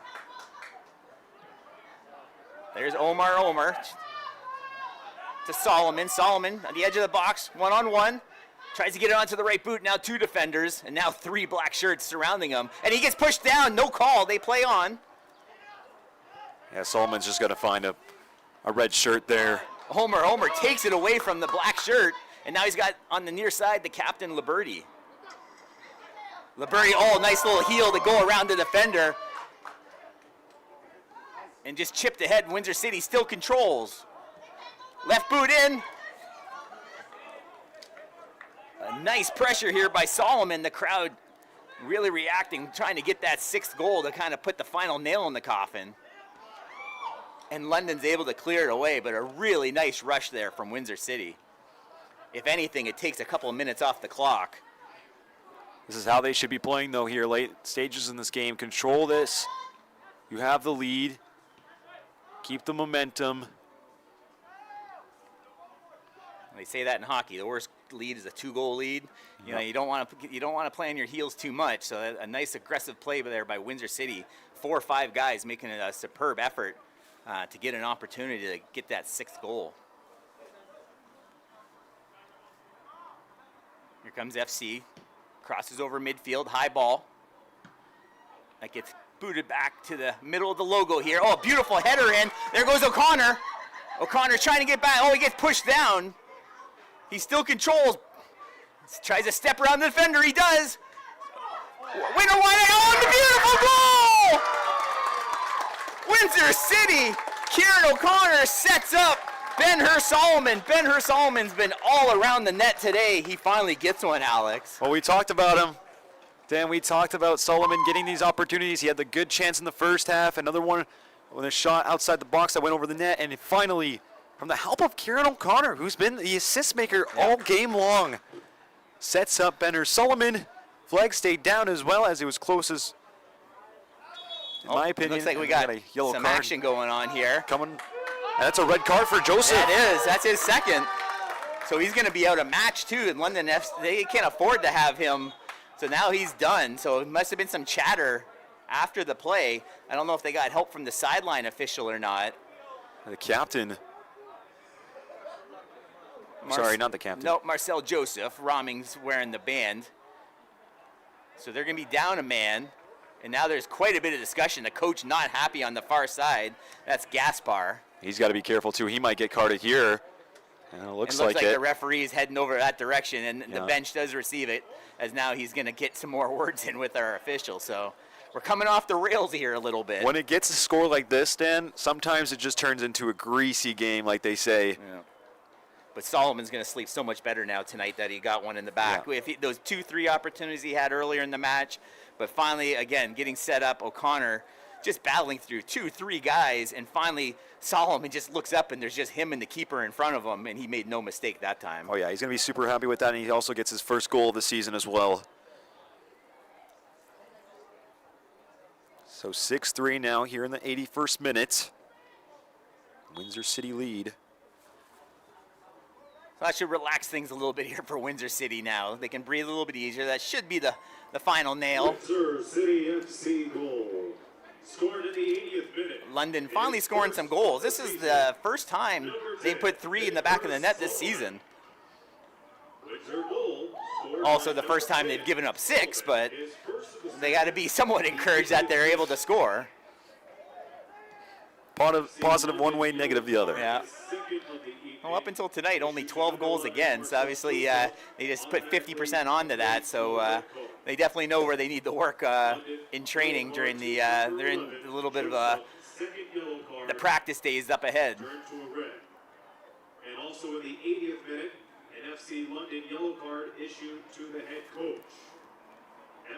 There's Omer to Solomon. Solomon on the edge of the box, one-on-one. Tries to get it onto the right boot. Now 2 defenders, and now 3 black shirts surrounding him. And he gets pushed down. No call. They play on. Yeah, Solomon's just going to find a red shirt there. Homer takes it away from the black shirt, and now he's got on the near side the captain, Liberty. Liberty, oh, nice little heel to go around the defender. And just chipped ahead. Windsor City still controls. Left boot in. A nice pressure here by Solomon. The crowd really reacting, trying to get that 6th goal to kind of put the final nail in the coffin. And London's able to clear it away, but a really nice rush there from Windsor City. If anything, it takes a couple of minutes off the clock. This is how they should be playing, though, here late stages in this game. Control this. You have the lead. Keep the momentum. They say that in hockey. The worst lead is a 2-goal lead. You know, you don't want to play on your heels too much. So a nice aggressive play there by Windsor City. 4 or 5 guys making a superb effort to get an opportunity to get that 6th goal. Here comes FC. Crosses over midfield, high ball. That gets booted back to the middle of the logo here. Oh, beautiful header in. There goes O'Connor. O'Connor's trying to get back. Oh, he gets pushed down. He still controls. Tries to step around the defender. He does. Winner wide. Oh, the beautiful goal! Windsor City. Kieran O'Connor sets up Ben-Hur Solomon. Ben-Hur Solomon's been all around the net today. He finally gets one, Alex. Well, we talked about him. Dan, we talked about Solomon getting these opportunities. He had the good chance in the first half. Another one with a shot outside the box that went over the net. And finally, from the help of Kieran O'Connor, who's been the assist maker all game long. Sets up Benner Solomon. Flag stayed down as well as it was closest. In my opinion, looks like we got a yellow some card action going on here. coming. And that's a red card for Joseph. That's his second. So he's going to be out a match too. And London FC, they can't afford to have him. So now he's done. So it must have been some chatter after the play. I don't know if they got help from the sideline official or not. The captain. Sorry, not the captain. No, Marcel Joseph. Roming's wearing the band. So they're going to be down a man. And now there's quite a bit of discussion. The coach not happy on the far side. That's Gaspar. He's got to be careful too. He might get carded here. And it looks like the referee is heading over that direction, and Yeah. the bench does receive it, as now he's going to get some more words in with our official. So we're coming off the rails here a little bit. When it gets a score like this, Dan, sometimes it just turns into a greasy game, like they say. Yeah. But Solomon's going to sleep so much better now tonight that he got one in the back. Yeah. If those 2-3 opportunities he had earlier in the match, but finally, again, getting set up, O'Connor just battling through 2-3 guys, and finally Solomon just looks up and there's just him and the keeper in front of him, and he made no mistake that time. Oh yeah, he's going to be super happy with that, and he also gets his first goal of the season as well. So 6-3 now here in the 81st minute. Windsor City lead. So that should relax things a little bit here for Windsor City now. They can breathe a little bit easier. That should be the final nail. Windsor City FC goal. Scored in the 80th minute. London finally scoring some goals. This is the first time they put 3 in the back of the net this season. Windsor goal. Scored Also by the first time they've given up 6, but his first of the they got to be somewhat encouraged that they're able to score. Positive one way, negative the other. Yeah. second of the evening. Well, up until tonight, only 12 goals against. So obviously, they just put 50% onto that. So they definitely know where they need to work in training during the. They're in a little bit of Second yellow card. the practice days up ahead. Turned to a red. And also in the 80th minute, an FC London yellow card issued to the head coach.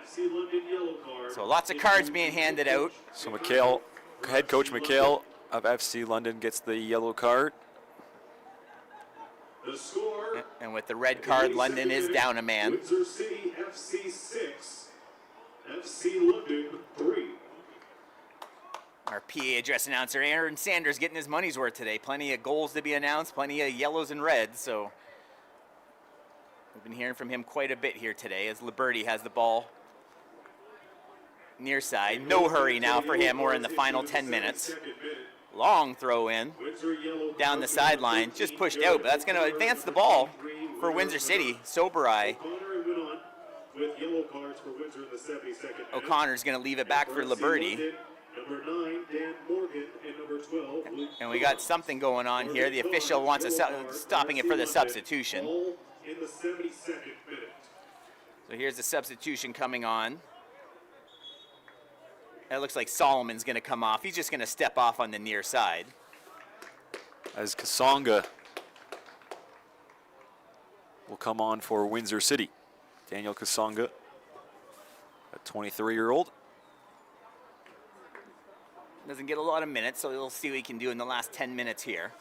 FC London yellow card. So lots of cards being handed out. So McHale, head coach McHale of FC London gets the yellow card. The score. And with the red card, London is down a man. Windsor City FC 6, FC London 3. Our PA address announcer, Aaron Sanders, getting his money's worth today. Plenty of goals to be announced, plenty of yellows and reds. So we've been hearing from him quite a bit here today as Liberty has the ball near side. No hurry now for him. We're in the final 10 minutes. Long throw in down the sideline, just pushed out, but that's going to advance the ball for Windsor City. Soberai. O'Connor's going to leave it back for Liberty. Number 9, Dan Morgan, and number 12, Luke. And we got something going on here. The official wants stopping it for the substitution. Ball in the 72nd minute. So here's the substitution coming on. It looks like Solomon's going to come off. He's just going to step off on the near side. As Kasonga will come on for Windsor City. Daniel Kasonga, a 23-year-old. Doesn't get a lot of minutes, so we'll see what he can do in the last 10 minutes here.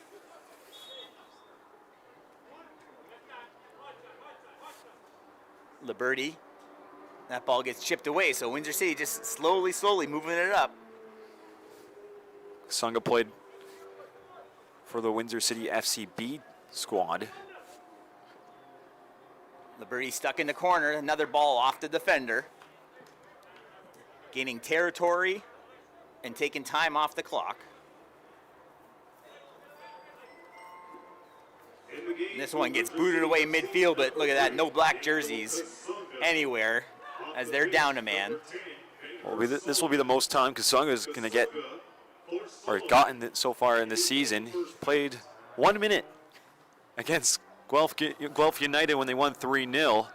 Liberty. That ball gets chipped away, so Windsor City just slowly moving it up. Kasonga played for the Windsor City FCB squad. Liberty stuck in the corner, another ball off the defender. Gaining territory and taking time off the clock. And this one gets booted away midfield, but look at that, no black jerseys anywhere as they're down a man. Well, this will be the most time Kasonga is going to get, or gotten so far in this season. He played 1 minute against Guelph United when they won 3-0.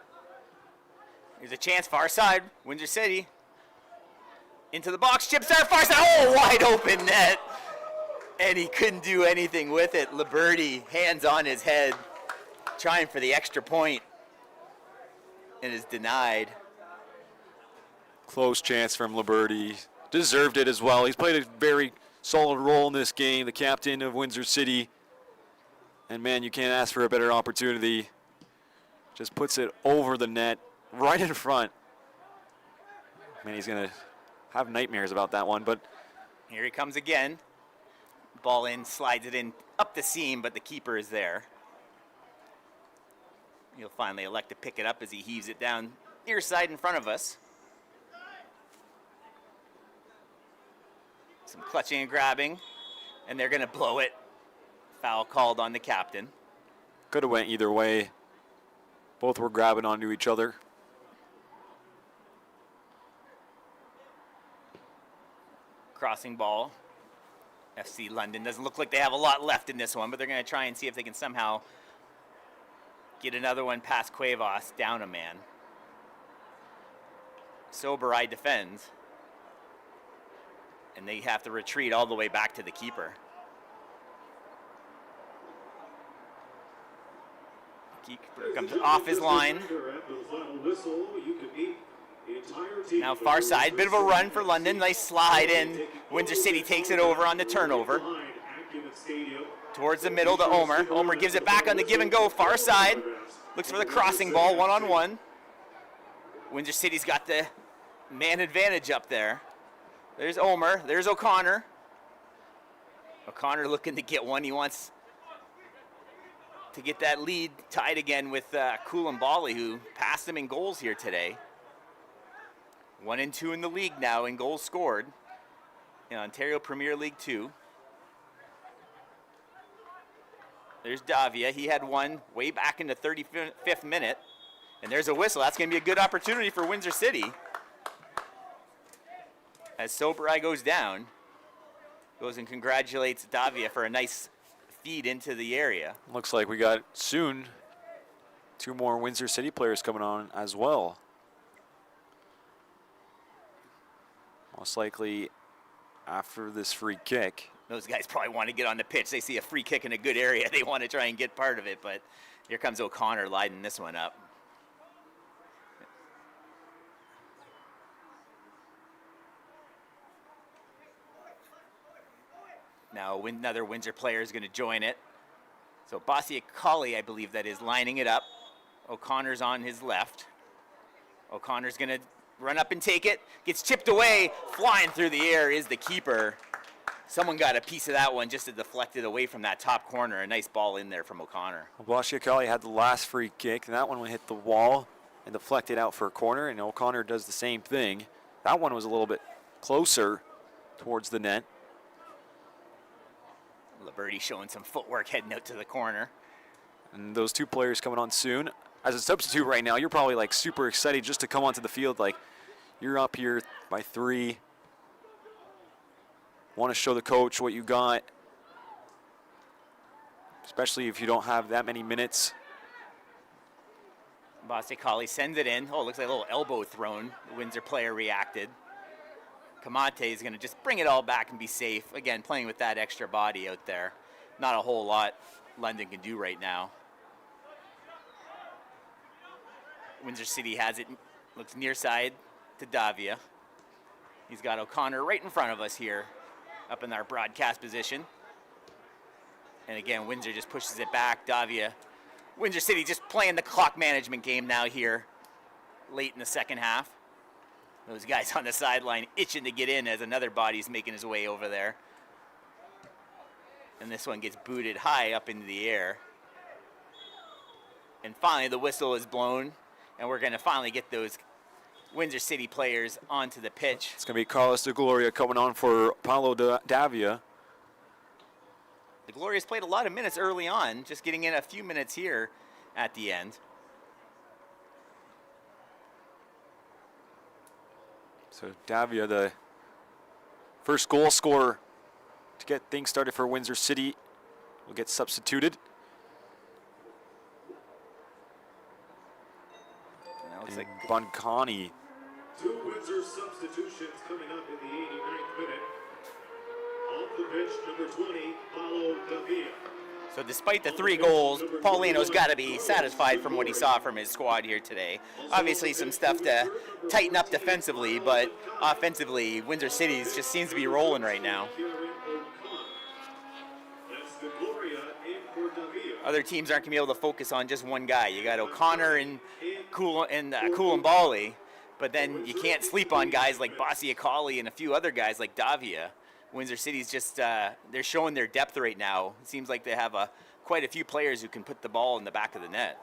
Here's a chance, far side, Windsor City. Into the box, chips there, far side, oh, wide open net. And he couldn't do anything with it. Liberty, hands on his head, trying for the extra point, and is denied. Close chance from Liberty. Deserved it as well. He's played a very solid role in this game, the captain of Windsor City. And man, you can't ask for a better opportunity. Just puts it over the net, right in front. Man, he's gonna have nightmares about that one, but Here he comes again. Ball in, slides it in up the seam, but the keeper is there. He'll finally elect to pick it up as he heaves it down near side in front of us. Some clutching and grabbing, and they're gonna blow it. Foul called on the captain. could have went either way. Both were grabbing onto each other. Crossing ball. FC London doesn't look like they have a lot left in this one, but they're going to try and see if they can somehow get another one past Cuevas, down a man. Soberai defends. And they have to retreat all the way back to the keeper. Keeper comes off his line. Now far side, bit of a run for London. Nice slide in. Windsor City takes it over on the turnover. Towards the middle to Omer. Omer gives it back on the give and go, far side. Looks for the crossing ball, one-on-one. Windsor City's got the man advantage up there. There's Omer, there's O'Connor. O'Connor looking to get one. He wants to get that lead tied again with Koulibaly, who passed him in goals here today. 1 and 2 in the league now in goals scored in Ontario Premier League 2. There's Davia. He had one way back in the 35th minute. And there's a whistle. That's going to be a good opportunity for Windsor City. As Soberai goes down, goes and congratulates Davia for a nice feed into the area. Looks like we got soon 2 more Windsor City players coming on as well. Most likely after this free kick. Those guys probably want to get on the pitch. They see a free kick in a good area. They want to try and get part of it, but here comes O'Connor lighting this one up. Now another Windsor player is going to join it. So Basia Colley, I believe that is, lining it up. O'Connor's on his left. O'Connor's going to run up and take it. Gets chipped away. Flying through the air is the keeper. Someone got a piece of that one just to deflect it away from that top corner. A nice ball in there from O'Connor. Blashiakali had the last free kick, and that one hit the wall and deflected out for a corner, and O'Connor does the same thing. That one was a little bit closer towards the net. Liberty showing some footwork heading out to the corner. And those 2 players coming on soon. As a substitute right now, you're probably like super excited just to come onto the field. Like, you're up here by 3. Want to show the coach what you got, especially if you don't have that many minutes. Basia Colley sends it in. Oh, it looks like a little elbow thrown. The Windsor player reacted. Kamate is going to just bring it all back and be safe. Again, playing with that extra body out there. Not a whole lot London can do right now. Windsor City has it. Looks near side to Davia. He's got O'Connor right in front of us here, up in our broadcast position. And again, Windsor just pushes it back. Davia. Windsor City just playing the clock management game now here, late in the second half. Those guys on the sideline itching to get in as another body's making his way over there. And this one gets booted high up into the air. And finally the whistle is blown, and we're going to finally get those Windsor City players onto the pitch. It's going to be Carlos de Gloria coming on for Paulo Davia. The Glorious played a lot of minutes early on, just getting in a few minutes here at the end. So Davia, the first goal scorer to get things started for Windsor City, will get substituted. Looks like Boncani. 2 Windsor substitutions coming up in the 89th minute. Off the pitch, number 20, Paulo Davia. So despite the 3 goals, Paulino's got to be satisfied from what he saw from his squad here today. Obviously some stuff to tighten up defensively, but offensively, Windsor City just seems to be rolling right now. other teams aren't going to be able to focus on just one guy. You got O'Connor and Koulibaly, but then you can't sleep on guys like Basiakali and a few other guys like Davia. Windsor City's just, they're showing their depth right now. It seems like they have quite a few players who can put the ball in the back of the net.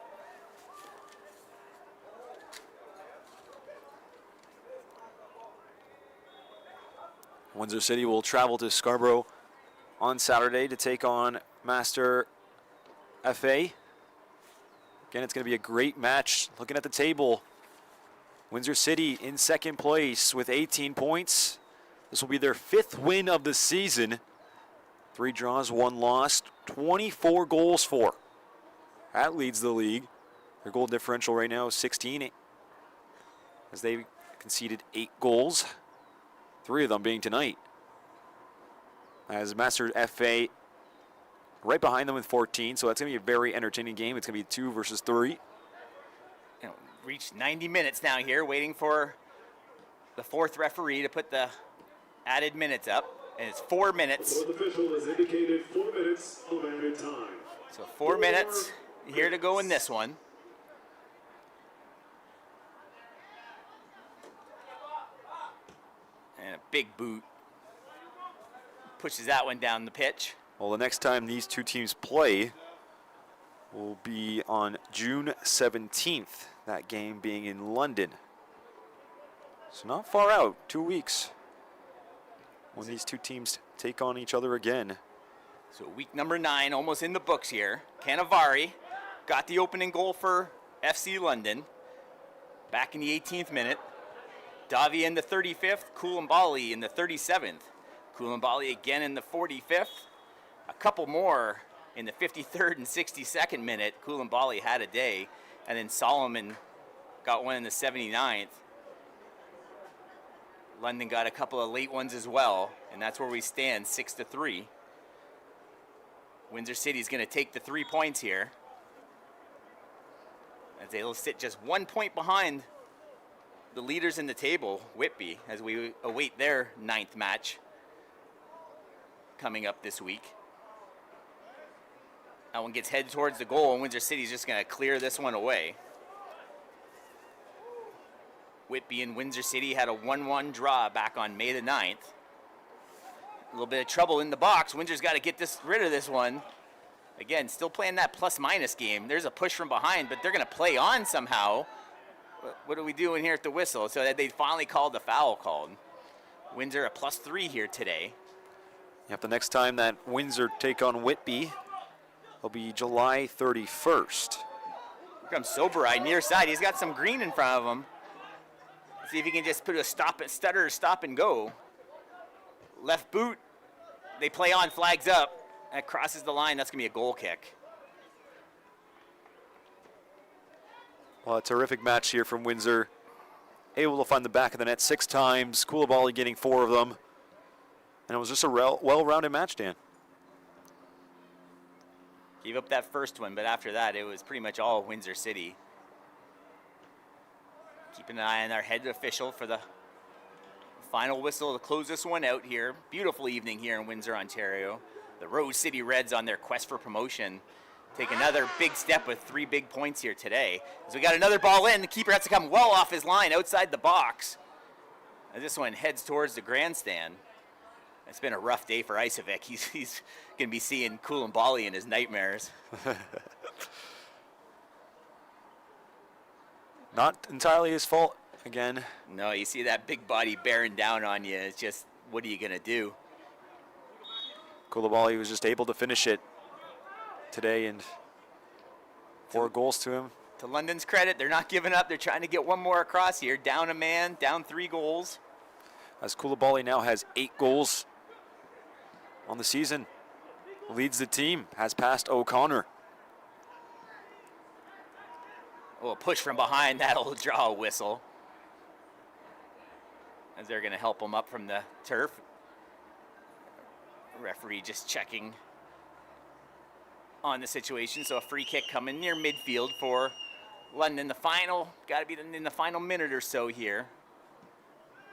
Windsor City will travel to Scarborough on Saturday to take on Master FA. Again, it's going to be a great match. Looking at the table, Windsor City in second place with 18 points. This will be their 5th win of the season. 3 draws, 1 loss, 24 goals for. That leads the league. Their goal differential right now is 16, as they conceded 8 goals. 3 of them being tonight. As Master FA right behind them with 14, so that's going to be a very entertaining game. It's going to be 2 versus 3. Reached 90 minutes now here, waiting for the 4th referee to put the added minutes up, and it's 4 minutes. The official has indicated 4 minutes of added time. So 4 minutes here to go in this one. And a big boot pushes that one down the pitch. Well, the next time these two teams play will be on June 17th, that game being in London. So not far out, 2 weeks, when these two teams take on each other again. So week number 9, almost in the books here. Cannavaro got the opening goal for FC London back in the 18th minute. Davia in the 35th, Koulibaly in the 37th. Koulibaly again in the 45th. A couple more in the 53rd and 62nd minute. Koulibaly had a day. And then Solomon got one in the 79th. London got a couple of late ones as well. And that's where we stand, 6-3. Windsor City's going to take the 3 points here, as they'll sit just 1 point behind the leaders in the table, Whitby, as we await their 9th match coming up this week. That one gets headed towards the goal, and Windsor City's just going to clear this one away. Whitby and Windsor City had a 1-1 draw back on May the 9th. A little bit of trouble in the box. Windsor's got to get rid of this one. Again, still playing that plus-minus game. There's a push from behind, but they're going to play on somehow. What are we doing here at the whistle? So that they finally called the foul called. Windsor a +3 here today. Yep, the next time that Windsor take on Whitby will be July 31st. Here comes Sobereye near side. He's got some green in front of him. See if he can just put a stop and go. Left boot. They play on, flags up. That crosses the line. That's going to be a goal kick. Well, a terrific match here from Windsor. Able to find the back of the net 6 times. Koulibaly getting 4 of them. And it was just a well-rounded match, Dan. Gave up that first one, but after that, it was pretty much all Windsor City. Keeping an eye on our head official for the final whistle to close this one out here. Beautiful evening here in Windsor, Ontario. The Rose City Reds on their quest for promotion take another big step with 3 big points here today. As we got another ball in, the keeper has to come well off his line outside the box. As this one heads towards the grandstand. It's been a rough day for Isovic. He's going to be seeing Koulibaly in his nightmares. Not entirely his fault again. No, you see that big body bearing down on you. It's just, what are you going to do? Koulibaly was just able to finish it today, and 4 goals to him. To London's credit, they're not giving up. They're trying to get one more across here. Down a man, down 3 goals. As Koulibaly now has 8 goals on the season. Leads the team, has passed O'Connor. Oh, a push from behind, that'll draw a whistle. As they're going to help him up from the turf. Referee just checking on the situation. So a free kick coming near midfield for London. The final, got to be in the final minute or so here.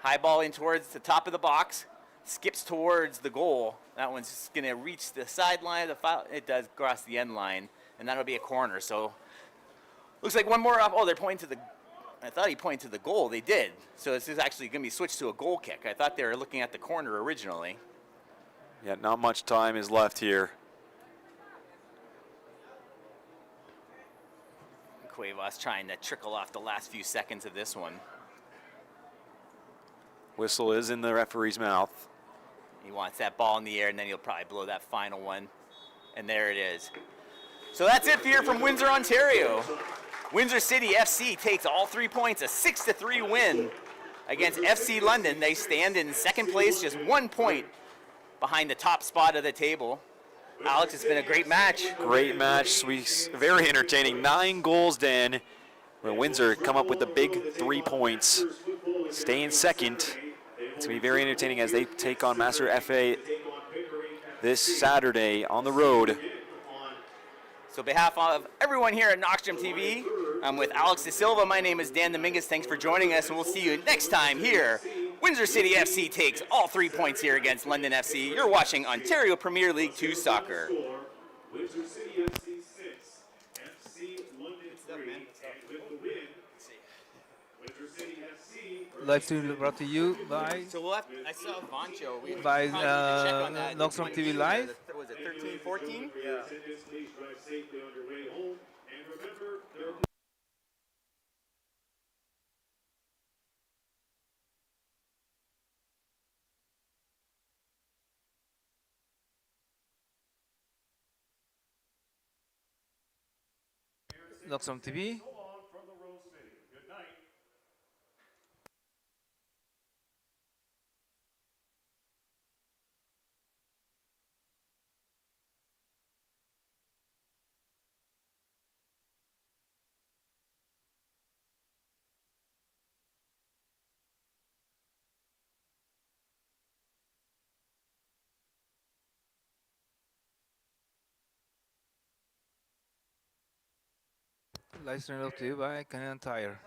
High ball in towards the top of the box. Skips towards the goal. That one's just going to reach the sideline. It does cross the end line. and that'll be a corner. So looks like one more up. Oh, they're pointing to the. I thought he pointed to the goal. They did. So this is actually going to be switched to a goal kick. I thought they were looking at the corner originally. Yeah, not much time is left here. Cuevas trying to trickle off the last few seconds of this one. Whistle is in the referee's mouth. He wants that ball in the air, and then he'll probably blow that final one. And there it is. So that's it here from Windsor, Ontario. Windsor City FC takes all 3 points, a 6-3 win against FC London. They stand in second place, just 1 point behind the top spot of the table. Alex, it's been a great match. Great match. Very entertaining. 9 goals, Dan. When Windsor come up with the big 3 points. Stay in second. It's going to be very entertaining as they take on Master FA this Saturday on the road. So on behalf of everyone here at NoxtromTV, I'm with Alex De Silva. My name is Dan Dominguez. Thanks for joining us, and we'll see you next time here. Windsor City FC takes all 3 points here against London FC. You're watching Ontario Premier League 2 Soccer. Windsor City FC 6, FC London 3, and with the win, Windsor City FC. Live stream brought to you by So I saw Vancho. By, NoxtromTV Live. Was it 13, 14? Yeah. Please drive safely on your way home, and remember, there are NoxtromTV. so long from the Rose City. Good night. Live stream brought to you by Canadian Tire.